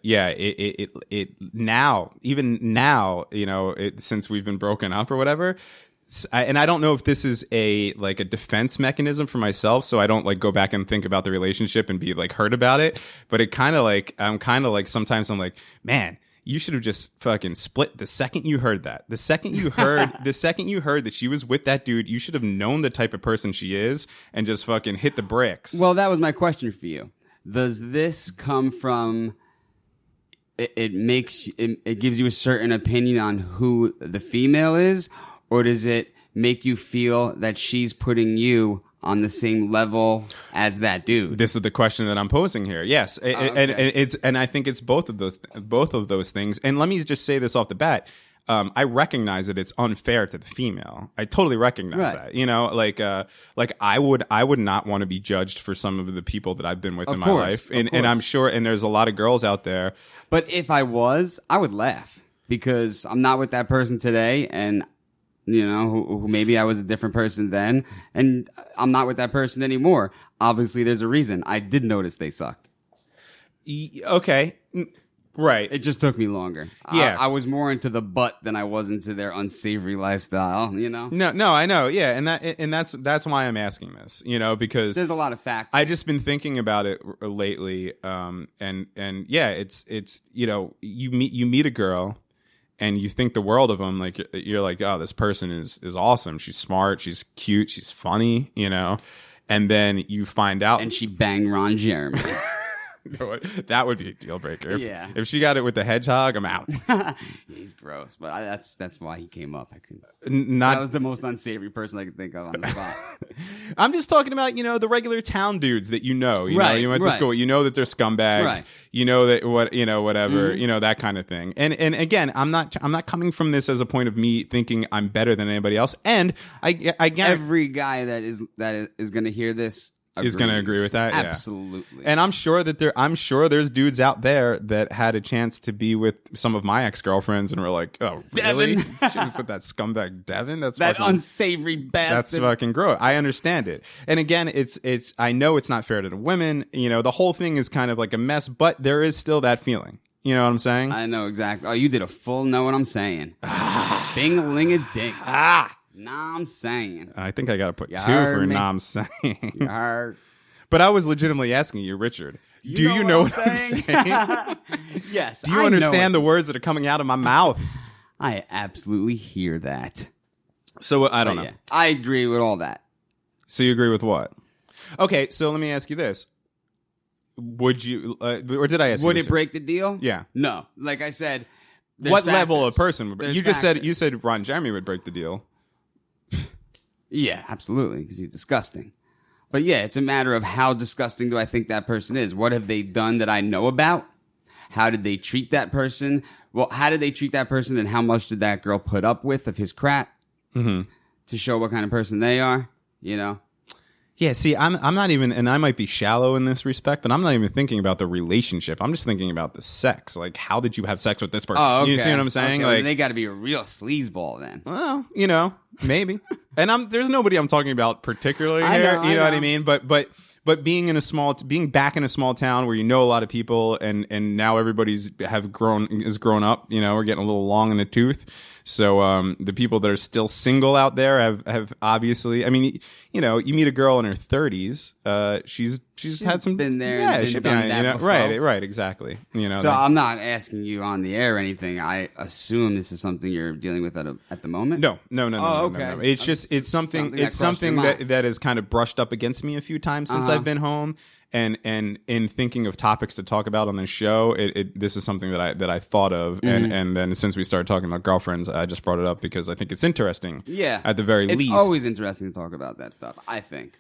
yeah, it now, even now, since we've been broken up or whatever, and I don't know if this is a defense mechanism for myself, so I don't like go back and think about the relationship and be like hurt about it. But it kind of like, I'm kind of like, sometimes I'm like, man, You should have just fucking split the second you heard that. The second you heard that she was with that dude, you should have known the type of person she is and just fucking hit the bricks. Well, that was my question for you. Does this come from it gives you a certain opinion on who the female is, or does it make you feel that she's putting you on the same level as that dude? This is the question that I'm posing here. Yes, and I think it's both of those things. And let me just say this off the bat. I recognize that it's unfair to the female. I totally recognize that. You know, like I would not want to be judged for some of the people that I've been with in my life. And I'm sure, and there's a lot of girls out there. But if I was, I would laugh because I'm not with that person today, and you know, who maybe I was a different person then, and I'm not with that person anymore. Obviously, there's a reason. I did notice they sucked. Okay. Right. It just took me longer. Yeah. I was more into the butt than I was into their unsavory lifestyle, you know? No, I know. Yeah. And that's why I'm asking this, you know, because there's a lot of factors. I just been thinking about it lately. And yeah, it's, you know, you meet a girl and you think the world of them. Like, you're like, oh, this person is awesome. She's smart. She's cute. She's funny, you know? And then you find out. And she banged Ron Jeremy. That would be a deal breaker. Yeah. If she got it with the hedgehog, I'm out. He's gross, but that's why he came up. I couldn't. That was the most unsavory person I could think of on the spot. I'm just talking about, you know, the regular town dudes that you know. You know, you went to school. You know that they're scumbags. Right. You know that whatever. You know, that kind of thing. And again, I'm not coming from this as a point of me thinking I'm better than anybody else. And I every guy that is going to hear this is going to agree with that. Absolutely. Yeah. And I'm sure there's dudes out there that had a chance to be with some of my ex-girlfriends and were like, oh, really? She was with that scumbag Devin? That fucking unsavory bastard. That's fucking gross. I understand it. And again, it's I know it's not fair to the women. You know, the whole thing is kind of like a mess, but there is still that feeling. You know what I'm saying? I know exactly. Oh, you did a full know what I'm saying. Bing-a-ling-a-ding. Nah, I'm saying. I think I got to put 2 for nah, I'm saying. But I was legitimately asking you, Richard. Do you know what I'm saying? Yes. Do you understand the words that are coming out of my mouth? I absolutely hear that. So I don't know. Yeah, I agree with all that. So you agree with what? Okay, so let me ask you this. Would you, or did I ask you Would this? it break the deal? Yeah. No. Like I said, what level of person would you just said, you said Ron Jeremy would break the deal. Yeah, absolutely, because he's disgusting. But yeah, it's a matter of how disgusting do I think that person is? What have they done that I know about? How did they treat that person? Well, how did they treat that person, and how much did that girl put up with of his crap to show what kind of person they are? You know? Yeah, see, I'm not even, and I might be shallow in this respect, but I'm not even thinking about the relationship. I'm just thinking about the sex. Like, how did you have sex with this person? Oh, okay. You see what I'm saying? Okay, like, they got to be a real sleazeball then. Well, you know, maybe. And there's nobody I'm talking about particularly here. You know what I mean? But being back in a small town where you know a lot of people, and now everybody's grown up. You know, we're getting a little long in the tooth. So the people that are still single out there have obviously. I mean, you know, you meet a girl in her 30s. She's had some been there. Yeah, she's done that, you know, before. right, exactly. You know, so I'm not asking you on the air or anything. I assume this is something you're dealing with at the moment. No. Okay. No. It's just something that has kind of brushed up against me a few times since I've been home. And in thinking of topics to talk about on this show, this is something that I thought of, and then since we started talking about girlfriends, I just brought it up because I think it's interesting. Yeah, at the very least, it's always interesting to talk about that stuff. I think.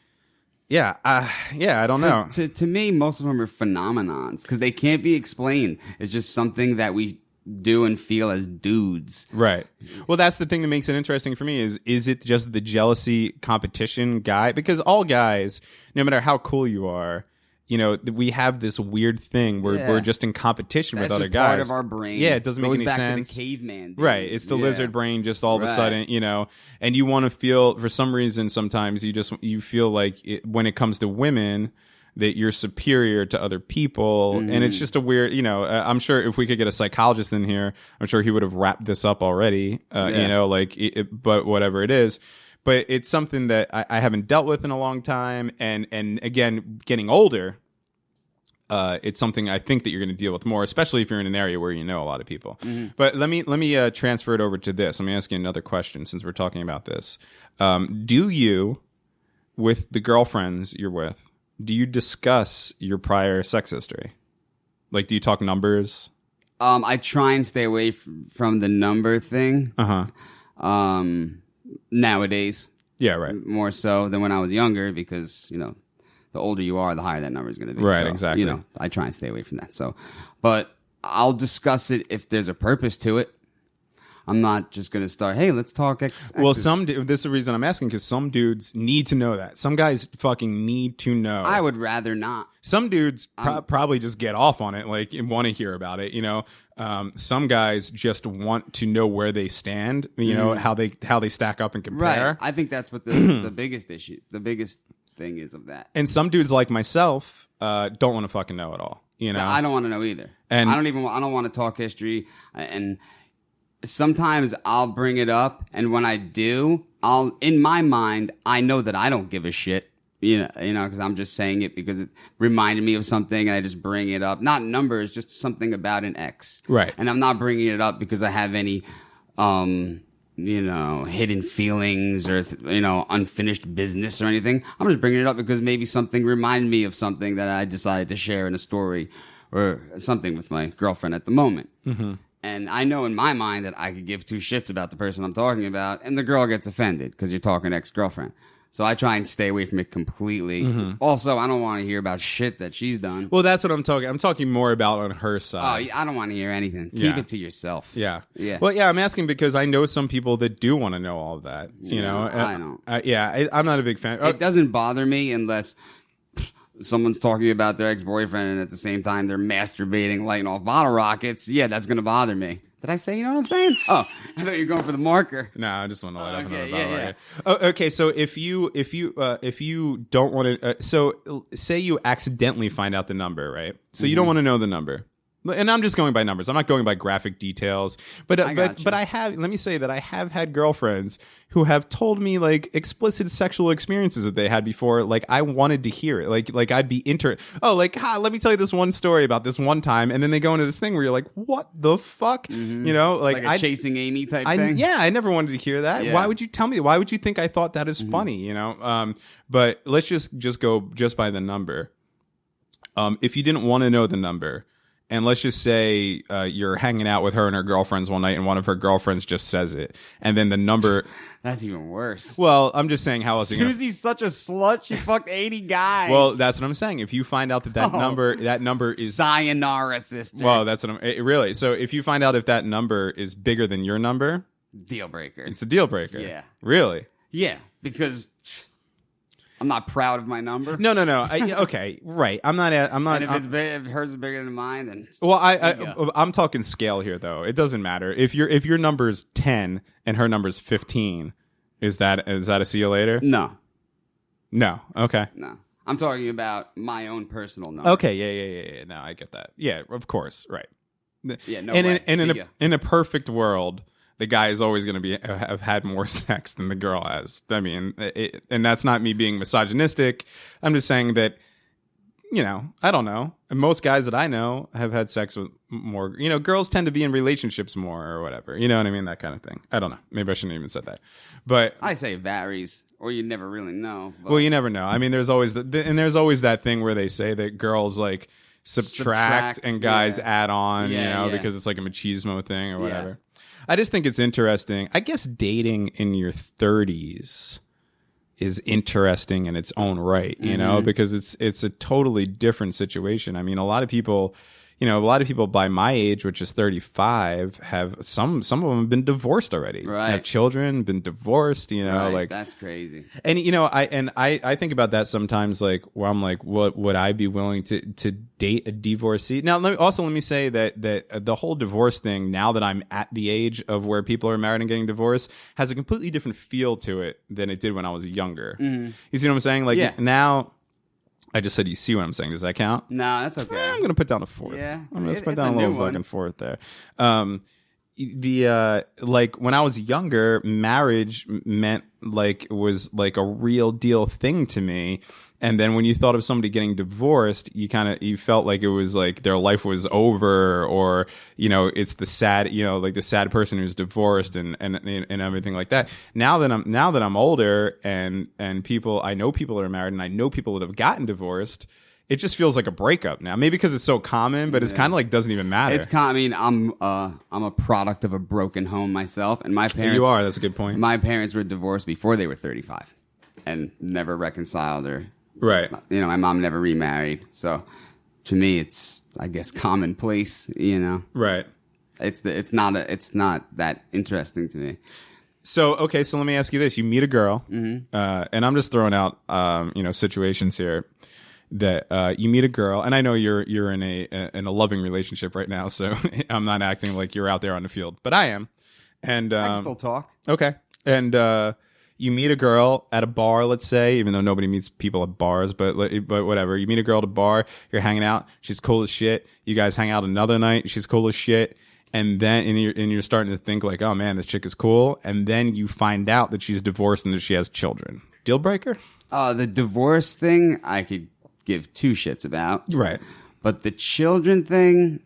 Yeah, I don't know. To me, most of them are phenomenons because they can't be explained. It's just something that we do and feel as dudes. Right. Well, that's the thing that makes it interesting for me is it just the jealousy competition guy? Because all guys, no matter how cool you are, you know, we have this weird thing where we're just in competition with other guys. Part of our brain. Yeah, it doesn't make any sense. Goes back to the caveman days. Right. It's the lizard brain just all of a sudden, you know, and you want to feel, for some reason, sometimes you feel like when it comes to women, that you're superior to other people. And it's just a weird, you know, I'm sure if we could get a psychologist in here, I'm sure he would have wrapped this up already, you know, like, but whatever it is. But it's something that I haven't dealt with in a long time. And again, getting older, it's something I think that you're going to deal with more, especially if you're in an area where you know a lot of people. But let me transfer it over to this. Let me ask you another question since we're talking about this. Do you, with the girlfriends you're with, do you discuss your prior sex history? Like, do you talk numbers? I try and stay away from the number thing. Nowadays. Yeah, right. More so than when I was younger, because, you know, the older you are, the higher that number is going to be. Right, so, exactly. You know, I try and stay away from that. So, but I'll discuss it if there's a purpose to it. I'm not just going to start, hey, let's talk X. Well, this is the reason I'm asking, because some dudes need to know that. Some guys fucking need to know. I would rather not. Some dudes probably just get off on it, like, and want to hear about it, you know. Some guys just want to know where they stand, you know, how they stack up and compare. Right. I think that's what the biggest issue, the biggest thing is of that. And some dudes like myself don't want to fucking know at all, you know. I don't want to know either. And I don't want to talk history. And sometimes I'll bring it up, and when I do, in my mind, I know that I don't give a shit. You know, because I'm just saying it because it reminded me of something, and I just bring it up. Not numbers, just something about an ex. Right. And I'm not bringing it up because I have any, hidden feelings or, unfinished business or anything. I'm just bringing it up because maybe something reminded me of something that I decided to share in a story or something with my girlfriend at the moment. Mm-hmm. And I know in my mind that I could give two shits about the person I'm talking about, and the girl gets offended because you're talking ex-girlfriend. So I try and stay away from it completely. Mm-hmm. Also, I don't want to hear about shit that she's done. Well, that's what I'm talking. I'm talking more about on her side. Oh, I don't want to hear anything. Keep it to yourself. Yeah. Yeah. Well, yeah, I'm asking because I know some people that do want to know all of that. You know, I don't. I'm not a big fan. It doesn't bother me unless someone's talking about their ex-boyfriend and at the same time they're masturbating, lighting off bottle rockets. Yeah, that's going to bother me. Did I say, you know what I'm saying? Oh, I thought you were going for the marker. No, I just want to light up another yeah, bottle. yeah. Right? Oh, okay, so if you don't want to, so say you accidentally find out the number, right? So you don't want to know the number. And I'm just going by numbers. I'm not going by graphic details. But I have, let me say that I have had girlfriends who have told me like explicit sexual experiences that they had before. Like I wanted to hear it. Like I'd be let me tell you this one story about this one time. And then they go into this thing where you're like, what the fuck? Mm-hmm. You know, like a Chasing Amy type thing. Yeah, I never wanted to hear that. Yeah. Why would you tell me? Why would you think I thought that is funny? You know? But let's just go just by the number. If you didn't want to know the number, and let's just say you're hanging out with her and her girlfriends one night, and one of her girlfriends just says it, and then the number. That's even worse. Well, I'm just saying, how else? Susie's such a slut. She fucked 80 guys. Well, that's what I'm saying. If you find out that number is sayonara, sister. Well, that's what really. So if you find out if that number is bigger than your number, deal breaker. It's a deal breaker. Yeah. Really? Yeah, because I'm not proud of my number. No. Okay, right. I'm not. And if hers is bigger than mine, then I'm talking scale here, though. It doesn't matter if your number's 10 and her number's 15. Is that a see you later? No. Okay. No. I'm talking about my own personal number. Okay. Yeah. No, I get that. Yeah, of course. Right. Yeah. No. And in a perfect world, the guy is always going to have had more sex than the girl has. I mean, and that's not me being misogynistic. I'm just saying that, you know, I don't know. Most guys that I know have had sex with more. You know, girls tend to be in relationships more or whatever. You know what I mean? That kind of thing. I don't know. Maybe I shouldn't even said that. But I say it varies, or you never really know. But well, you never know. I mean, there's always there's always that thing where they say that girls like subtract and guys add on. Because it's like a machismo thing or whatever. Yeah. I just think it's interesting. I guess dating in your 30s is interesting in its own right, you know, because it's a totally different situation. I mean, a lot of people by my age, which is 35, have some of them have been divorced already. Right. Have children, been divorced, you know, right. like that's crazy. And you know, I think about that sometimes, like where I'm like, what would I be willing to date a divorcee? Now, let me say that the whole divorce thing, now that I'm at the age of where people are married and getting divorced, has a completely different feel to it than it did when I was younger. Mm-hmm. You see what I'm saying? Like now. I just said, you see what I'm saying? Does that count? No, that's okay. I'm going to put down a fourth. Yeah. I'm going to put down a little fucking fourth there. like when I was younger, marriage meant like was like a real deal thing to me. And then when you thought of somebody getting divorced, you felt like it was like their life was over, or it's the sad, like the sad person who's divorced and everything like that. Now that I'm older and I know people that are married and I know people that have gotten divorced, it just feels like a breakup now. Maybe because it's so common, but it's kind of like doesn't even matter. I mean, I'm a product of a broken home myself, and my parents. You are. That's a good point. My parents were divorced before they were 35, and never reconciled, or right. My mom never remarried. So, to me, it's I guess commonplace. Right. It's not that interesting to me. So okay, so let me ask you this: you meet a girl, and I'm just throwing out situations here. That you meet a girl, and I know you're in a loving relationship right now, so I'm not acting like you're out there on the field, but I am. And I can still talk. Okay, and you meet a girl at a bar, let's say, even though nobody meets people at bars, but whatever. You meet a girl at a bar, you're hanging out, she's cool as shit. You guys hang out another night, she's cool as shit, and then you're starting to think like, oh man, this chick is cool, and then you find out that she's divorced and that she has children. Deal breaker? The divorce thing, I could give two shits about. Right. But the children thing,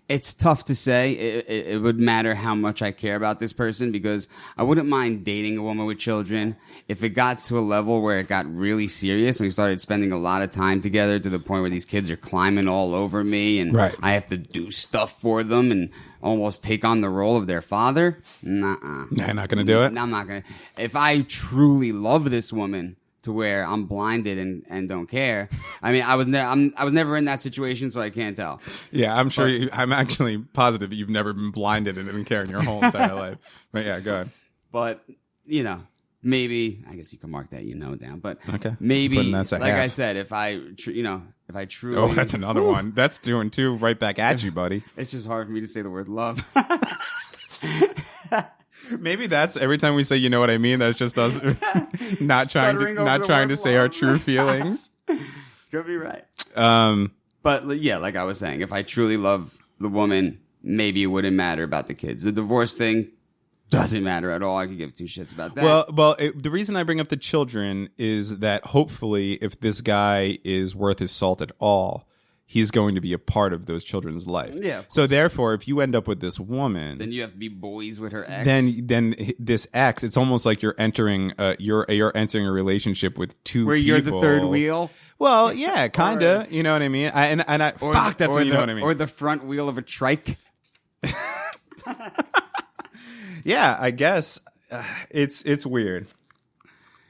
it's tough to say. It would matter how much I care about this person, because I wouldn't mind dating a woman with children if it got to a level where it got really serious and we started spending a lot of time together to the point where these kids are climbing all over me and right. I have to do stuff for them and almost take on the role of their father. Nuh-uh. You're not going to do it? I'm not going to. If I truly love this woman to where I'm blinded and don't care. I mean, I was never in that situation, so I can't tell. Yeah, I'm sure. I'm actually positive you've never been blinded and didn't care in your whole entire life. But yeah, go ahead. But maybe I guess you can mark that down. But okay, maybe like half. I said, if I truly. Oh, that's another one. That's doing two right back at you, buddy. It's just hard for me to say the word love. Maybe that's every time we say, you know what I mean, that's just us not trying to say our true feelings. Could be right. But yeah, like I was saying, if I truly love the woman, maybe it wouldn't matter about the kids. The divorce thing doesn't matter at all. I could give two shits about that. Well, the reason I bring up the children is that hopefully if this guy is worth his salt at all, he's going to be a part of those children's life. Yeah. So therefore, if you end up with this woman, then you have to be boys with her ex. Then this ex, it's almost like you're entering a relationship with two where people. You're the third wheel. Well, yeah, kinda. You know what I mean? You know what I mean. Or the front wheel of a trike. Yeah, I guess it's weird.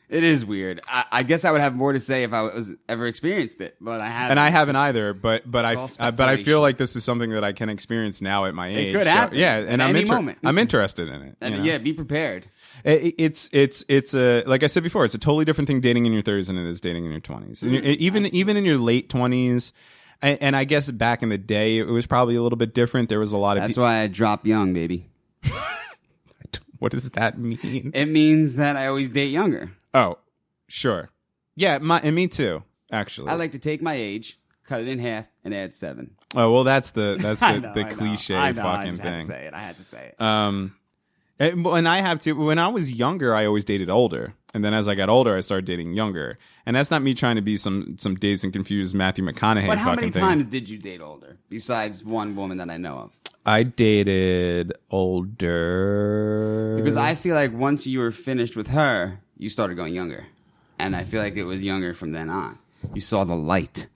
It is weird. I guess I would have more to say if I was ever experienced it, but I haven't. And I haven't either. But I feel like this is something that I can experience now at my age. It could happen. So, yeah, and at any moment. I'm interested in it. Yeah, be prepared. It's a like I said before, it's a totally different thing dating in your 30s than it is dating in your 20s. Even in your late 20s. And I guess back in the day, it was probably a little bit different. There was a lot of. That's why I drop young, baby. What does that mean? It means that I always date younger. Oh, sure. Yeah, and me too, actually. I like to take my age, cut it in half, and add 7. Oh, well, that's the I cliche know. fucking I thing. I had to say it. And I have to. When I was younger, I always dated older, and then as I got older, I started dating younger. And that's not me trying to be some dazed and confused Matthew McConaughey. But how many thing. times did you date older besides one woman that I know of? I dated older because I feel like once you were finished with her, you started going younger, and I feel like it was younger from then on. You saw the light.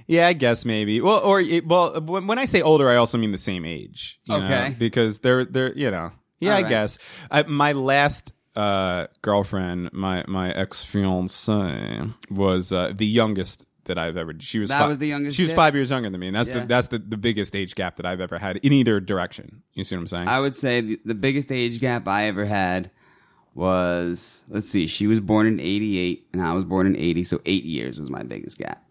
Yeah, I guess maybe. Well, when I say older, I also mean the same age. Okay. Know? Because they're Yeah, I guess. My last girlfriend, my ex-fiancée, was the youngest that I've ever. She was the youngest. She was 5 years younger than me, and that's the biggest age gap that I've ever had in either direction. You see what I'm saying? I would say the biggest age gap I ever had was, let's see, she was born in 88 and I was born in 80, so 8 years was my biggest gap.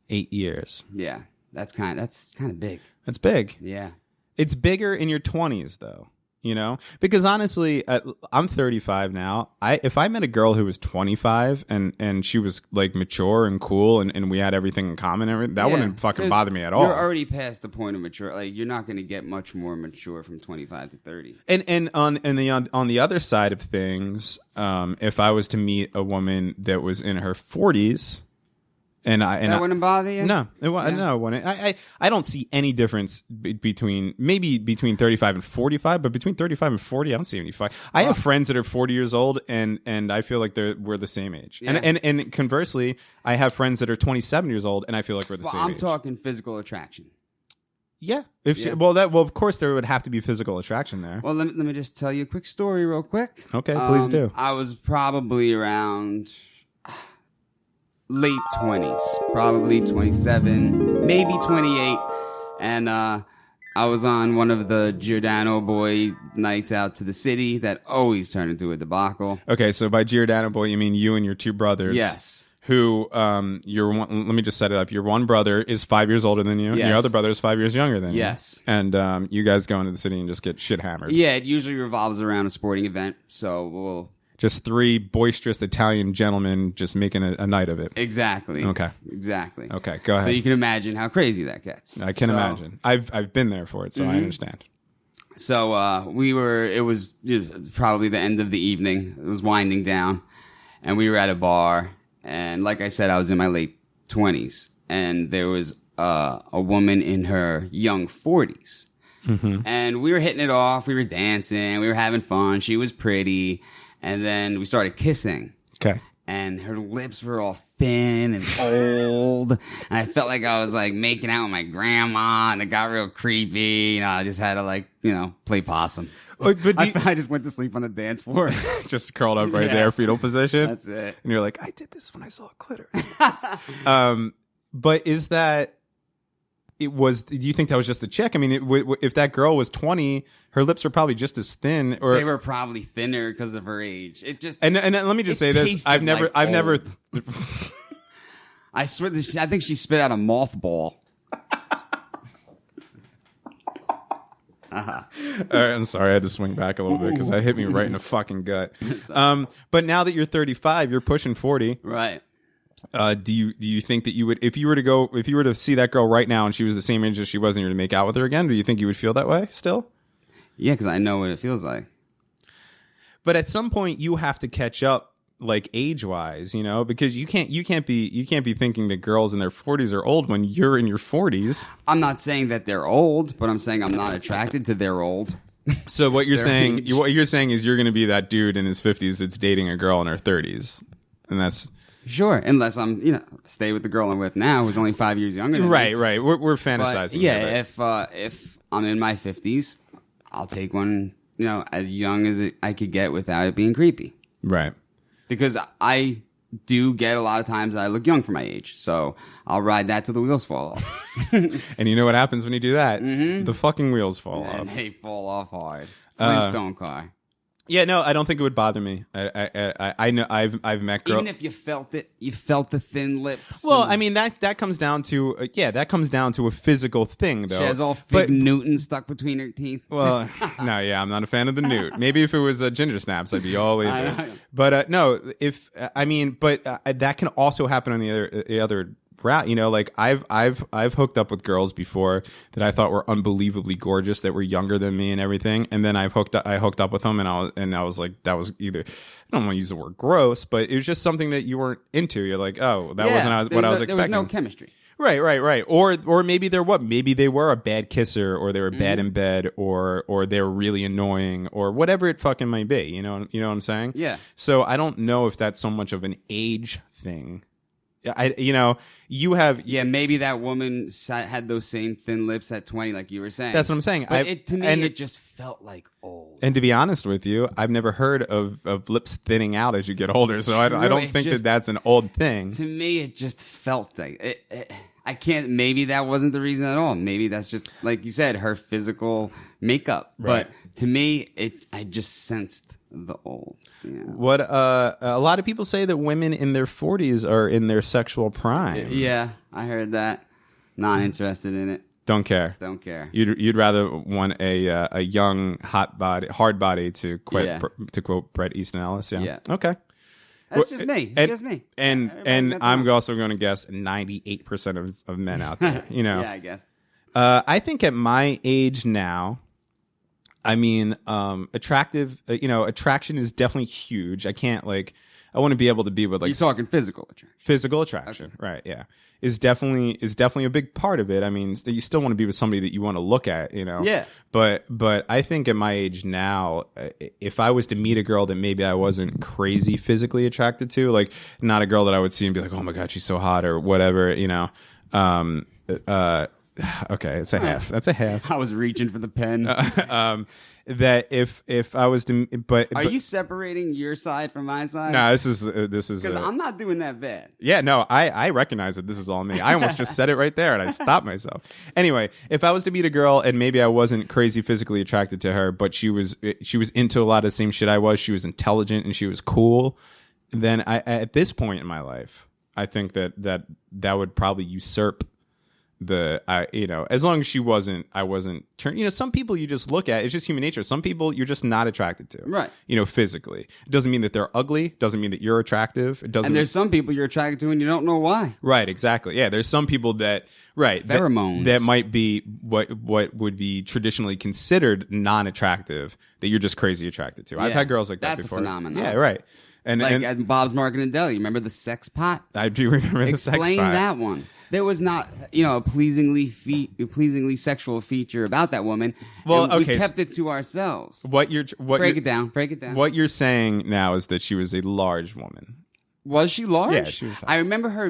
8 years. Yeah, that's kind of big. That's big. Yeah, it's bigger in your 20s though. you know? Because honestly, I'm 35 now. If I met a girl who was 25 and she was like mature and cool and we had everything in common, and everything, that wouldn't fucking bother me at all. You're already past the point of mature. Like, you're not going to get much more mature from 25 to 30. And on the other side of things, if I was to meet a woman that was in her 40s, that wouldn't bother you? No, no, it wouldn't. I don't see any difference between 35 and 45, but between 35 and 40, I don't see any fuck. I have friends that are 40 years old, and I feel like we're the same age. Yeah. And conversely, I have friends that are 27 years old, and I feel like we're the same age. I'm talking physical attraction. Yeah. Of course there would have to be physical attraction there. Well, let me just tell you a quick story real quick. Okay, please do. I was probably around late 20s, probably 27, maybe 28, and I was on one of the Giordano boy nights out to the city that always turned into a debacle. Okay, so by Giordano boy, you mean you and your two brothers? Yes. Who, let me just set it up. Your one brother is 5 years older than you. Yes. Your other brother is 5 years younger than you. Yes. And you guys go into the city and just get shit hammered. Yeah, it usually revolves around a sporting event, so we'll... Just three boisterous Italian gentlemen just making a night of it. Exactly. Okay. Exactly. Okay, go ahead. So you can imagine how crazy that gets. I can imagine. I've been there for it, so I understand. So it was probably the end of the evening. It was winding down, and we were at a bar. And like I said, I was in my late 20s, and there was a woman in her young 40s. Mm-hmm. And we were hitting it off. We were dancing. We were having fun. She was pretty. And then we started kissing. Okay. And her lips were all thin and old. And I felt like I was like making out with my grandma, and it got real creepy. You know, I just had to play possum. But I just went to sleep on the dance floor. Just curled up right there, fetal position. That's it. And you're like, I did this when I saw a clitoris. But is that... do you think that was just the chick? I mean, if that girl was 20, her lips were probably just as thin, or they were probably thinner because of her age. It just and let me just say this: I've never. I swear, I think she spit out a mothball. All right, I'm sorry, I had to swing back a little bit because that hit me right in the fucking gut. But now that you're 35, you're pushing 40, right? Do you think that you would, if you were to see that girl right now and she was the same age as she was and you were to make out with her again, do you think you would feel that way still? Yeah, because I know what it feels like. But at some point you have to catch up, like age wise, you know, because you can't be thinking that girls in their 40s are old when you're in your 40s. I'm not saying that they're old, but I'm saying I'm not attracted to their old. So what you're saying is you're going to be that dude in his 50s that's dating a girl in her 30s, and that's. Sure, unless I'm, stay with the girl I'm with now, who's only 5 years younger than me. Right. We're fantasizing. But yeah, if I'm in my 50s, I'll take one, as young as I could get without it being creepy. Right. Because I do get a lot of times I look young for my age, so I'll ride that till the wheels fall off. And you know what happens when you do that? Mm-hmm. The fucking wheels fall off. And they fall off hard. Flintstone car. Yeah, no, I don't think it would bother me. I know I've met girls. Even if you felt it, you felt the thin lips. Well, I mean that comes down to a physical thing, though. She has all Fig Newton stuck between her teeth. Well, no, yeah, I'm not a fan of the newt. Maybe if it was ginger snaps, I'd be all into it. But no, that can also happen on the other route, like I've hooked up with girls before that I thought were unbelievably gorgeous, that were younger than me and everything, and then I hooked up with them, and I was like, that was either, I don't want to use the word gross, but it was just something that you weren't into. You're like, oh, that wasn't what I was expecting. There was no chemistry. Right. Or maybe maybe they were a bad kisser, or they were bad in bed, or they were really annoying, or whatever it fucking might be. You know what I'm saying? Yeah. So I don't know if that's so much of an age thing. You have... Yeah, maybe that woman had those same thin lips at 20, like you were saying. That's what I'm saying. But it just felt like old. And to be honest with you, I've never heard of lips thinning out as you get older, so I don't think that's an old thing. To me, it just felt like... I can't... Maybe that wasn't the reason at all. Maybe that's just, like you said, her physical makeup. Right. But to me, I just sensed the old. Yeah. What a lot of people say that women in their 40s are in their sexual prime. Yeah, I heard that. Not interested in it. Don't care. Don't care. You'd rather want a young hard body to quote Bret Easton Ellis. Yeah. Okay. That's just me. It's just me. And I'm also going to guess 98% of men out there. Yeah, I guess. I think at my age now, I mean, attraction is definitely huge. I can't I want to be able to be with You're talking physical attraction. Physical attraction, okay. Right? Yeah, is definitely a big part of it. I mean, you still want to be with somebody that you want to look at, Yeah. But I think at my age now, if I was to meet a girl that maybe I wasn't crazy physically attracted to, like not a girl that I would see and be like, oh my god, she's so hot or whatever, okay, it's a half. That's a half. I was reaching for the pen. That if I was to, but are you separating your side from my side? No, this is because I'm not doing that bad. Yeah, no, I recognize that this is all me. I almost just said it right there, and I stopped myself. Anyway, if I was to meet a girl and maybe I wasn't crazy physically attracted to her, but she was into a lot of the same shit I was. She was intelligent and she was cool. Then at this point in my life, I think that would probably usurp as long as I wasn't turned. Some people you just look at, it's just human nature. Some people you're just not attracted to, right? Physically. It doesn't mean that they're ugly. Doesn't mean that you're attractive. It doesn't. And there's some people you're attracted to and you don't know why. Right. Exactly. Yeah. There's some people that pheromones that might be what would be traditionally considered non-attractive that you're just crazy attracted to. Yeah, I've had girls like that before. That's a phenomenon. Yeah. Right. And at Bob's Market in Deli, remember the sex pot? I do remember the sex pot. Explain that one. There was not, a pleasingly sexual feature about that woman. Well, we kept it to ourselves. Break it down. What you're saying now is that she was a large woman. Was she large? Yeah, she was fine. I remember her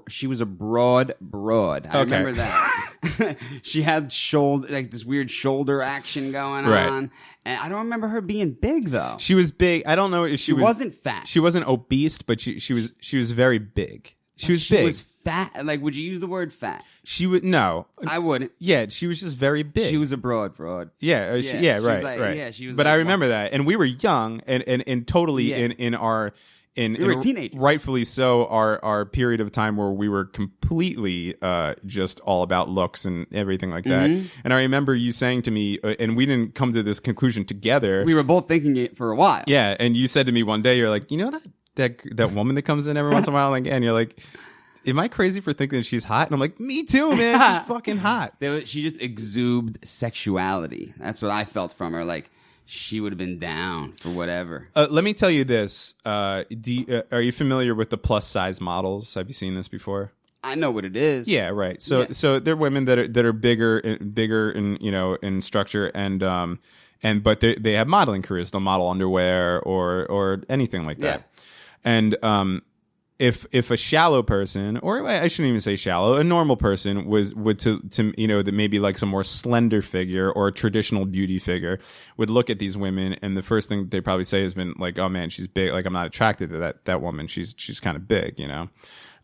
she was a broad. I remember that. She had this weird shoulder action going on. And I don't remember her being big though. She was big. I don't know if she wasn't fat. She wasn't obese, but she was very big. She was big. She was fat. Would you use the word fat? She would no. I wouldn't. Yeah, she was just very big. She was a broad. Yeah, right. Yeah, she was. But I remember that, and we were young, and totally in our. We were teenagers. Rightfully so, our period of time where we were completely just all about looks and everything like that. Mm-hmm. And I remember you saying to me, and we didn't come to this conclusion together. We were both thinking it for a while. Yeah, and you said to me one day, you're like, that woman that comes in every once in a while, and you're like, am I crazy for thinking that she's hot? And I'm like, me too, man. She's fucking hot. She just exuded sexuality. That's what I felt from her. She would have been down for whatever. Let me tell you this. Are you familiar with the plus size models? Have you seen this before? I know what it is. Yeah, right. So they're women that are bigger in in structure but they have modeling careers. They'll model underwear or anything like that. And if a shallow person, or I shouldn't even say shallow, a normal person would to that maybe like some more slender figure or a traditional beauty figure would look at these women, and the first thing they probably say has been like, oh man, she's big. Like, I'm not attracted to that woman. She's kind of big,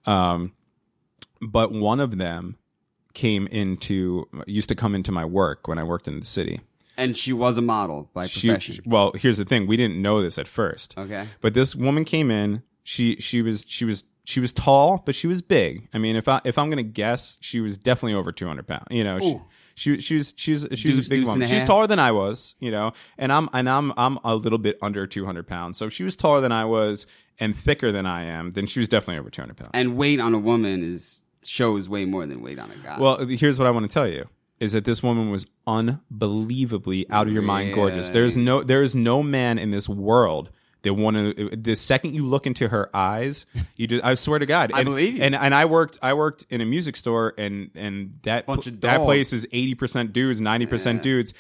But one of them used to come into my work when I worked in the city. And she was a model by profession. Well, here's the thing. We didn't know this at first. Okay. But this woman came in. She was tall, but she was big. I mean, if I'm gonna guess, she was definitely over 200 pounds. She was a big woman. She's taller than I was, and I'm a little bit under 200 pounds. So if she was taller than I was and thicker than I am, then she was definitely over 200 pounds. And weight on a woman shows way more than weight on a guy. Well, here's what I want to tell you. Is that this woman was unbelievably out of your mind gorgeous. There is no man in this world that the second you look into her eyes, I swear to God. I believe you. And I worked in a music store, and that place is 80% dudes, 90% dudes.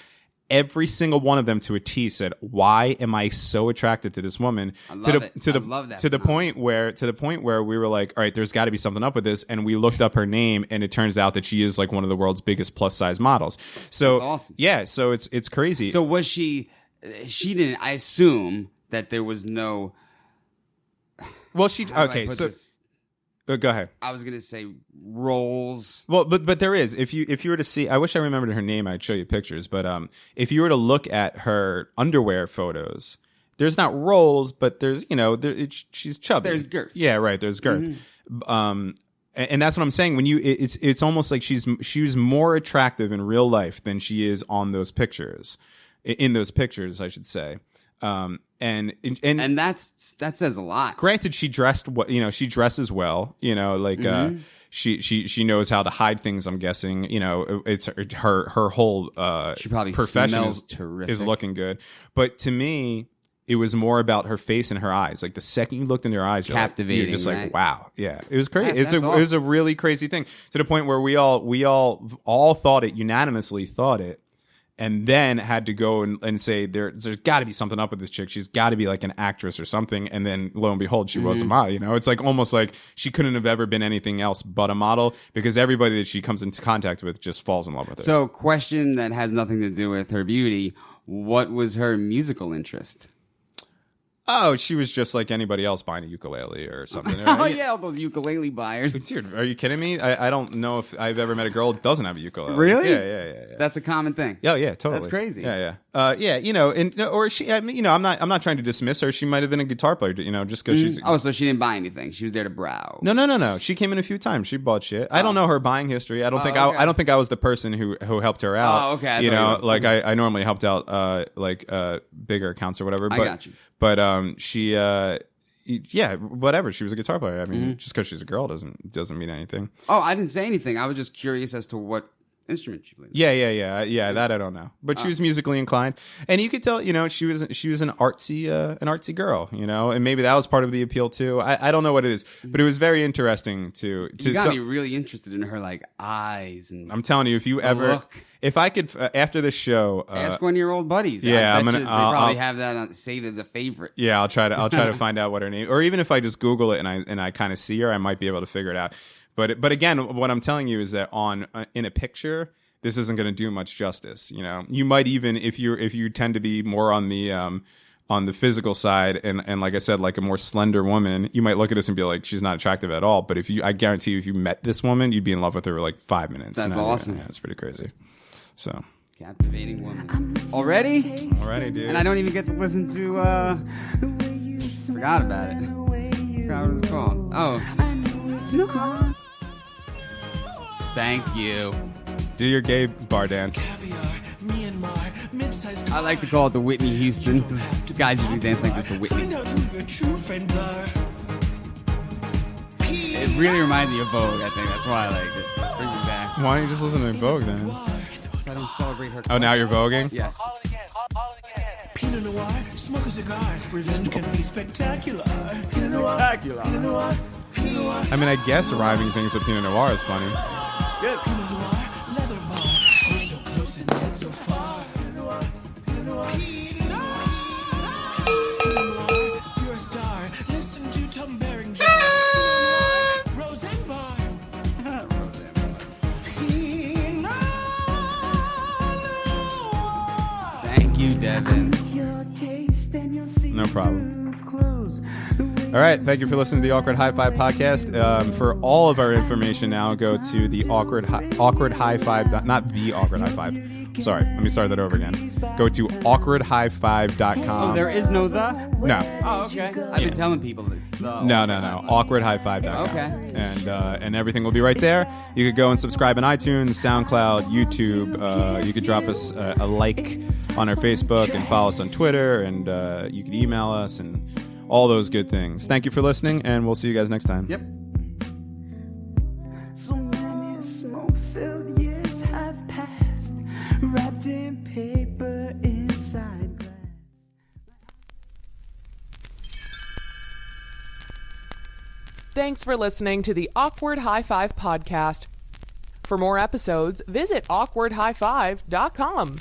Every single one of them to a T said, "Why am I so attracted to this woman?" I love that. To the point where we were like, "All right, there's got to be something up with this." And we looked up her name, and it turns out that she is like one of the world's biggest plus size models. So that's awesome. Yeah, so it's crazy. So was she? She didn't. I assume that there was no. Well, go ahead. I was gonna say roles. Well, but there is. If you were to see, I wish I remembered her name. I'd show you pictures. But if you were to look at her underwear photos, there's not rolls, but there's she's chubby. There's girth. Yeah, right. There's girth. Mm-hmm. And that's what I'm saying. When it's almost like she's more attractive in real life than she is on those pictures. In those pictures, I should say. And that says a lot. Granted, she dresses well. She knows how to hide things. I'm guessing. It's her whole she probably profession smells terrific. Is looking good. But to me, it was more about her face and her eyes. Like the second you looked in her eyes, captivating. You're just right? like, wow, yeah, it was crazy. Awesome. It was a really crazy thing to the point where we all thought it, unanimously thought it. And then had to go and say there's got to be something up with this chick. She's got to be like an actress or something. And then lo and behold, she was a model. It's like almost like she couldn't have ever been anything else but a model because everybody that she comes into contact with just falls in love with her. So, question that has nothing to do with her beauty: what was her musical interest? Oh, she was just like anybody else buying a ukulele or something. Oh, yeah, all those ukulele buyers. Dude, are you kidding me? I don't know if I've ever met a girl that doesn't have a ukulele. Really? Yeah. That's a common thing. Yeah, totally. That's crazy. Yeah. Or she, I'm not trying to dismiss her. She might have been a guitar player, just because she's. Oh, so she didn't buy anything. She was there to brow. No. She came in a few times. She bought shit. I don't know her buying history. I don't think I was the person who helped her out. Oh, okay. I normally helped out bigger accounts or whatever. But, I got you. But she whatever. She was a guitar player. I mean, just because she's a girl doesn't mean anything. Oh, I didn't say anything. I was just curious as to what instrument she played. Yeah. That I don't know, but she was musically inclined, and you could tell. She was an artsy girl. And maybe that was part of the appeal too. I don't know what it is, but it was very interesting to. You got me really interested in her like eyes and. I'm telling you, if you ever. Look. If I could, after this show, ask one of your old buddies. Yeah, they probably have that saved as a favorite. Yeah, I'll try to find out what her name, or even if I just Google it and I kind of see her, I might be able to figure it out. But again, what I'm telling you is that in a picture, this isn't going to do much justice. You might even if you tend to be more on the physical side and like I said, like a more slender woman, you might look at this and be like, she's not attractive at all. But I guarantee you, if you met this woman, you'd be in love with her for like 5 minutes. That's awesome. Yeah, it's pretty crazy. So captivating woman. Already, dude. And I don't even get to listen to. Forgot about it. Forgot what it's called. Oh. Thank you. Do your gay bar dance. I like to call it the Whitney Houston. The guys usually dance like this to Whitney. It really reminds me of Vogue, I think. That's why I like it. Bring me back. Why don't you just listen to Vogue then? I don't celebrate her. Oh, now you're voguing? Yes. Pinot Noir, smoke a cigar. Rhythm can be spectacular. Pinot Noir. Pinot Noir. Pinot Noir. I mean, I guess rhyming things with Pinot Noir is funny. Good. Pinot Noir, leather bar. Oh, so close and yet so far. Pinot Noir. Pinot Noir. Pinot Noir, you're a star. Listen to Tom Berenger. Pinot Noir, Rose and Bar. Thank you, Devin. No problem. All right, thank you for listening to the Awkward High Five podcast. For all of our information now, go to the Awkward High Five, not the Awkward High Five. Sorry, let me start that over again. Go to awkwardhighfive.com. Oh, there is no the? No. Oh, okay. I've been telling people that it's the. No. Awkwardhighfive.com. Okay. And everything will be right there. You could go and subscribe on iTunes, SoundCloud, YouTube. You could drop us a like on our Facebook and follow us on Twitter. And you can email us and all those good things. Thank you for listening, and we'll see you guys next time. Yep. So many smoke-filled years have passed, wrapped in paper inside glass. Thanks for listening to the Awkward High Five podcast. For more episodes, visit awkwardhighfive.com.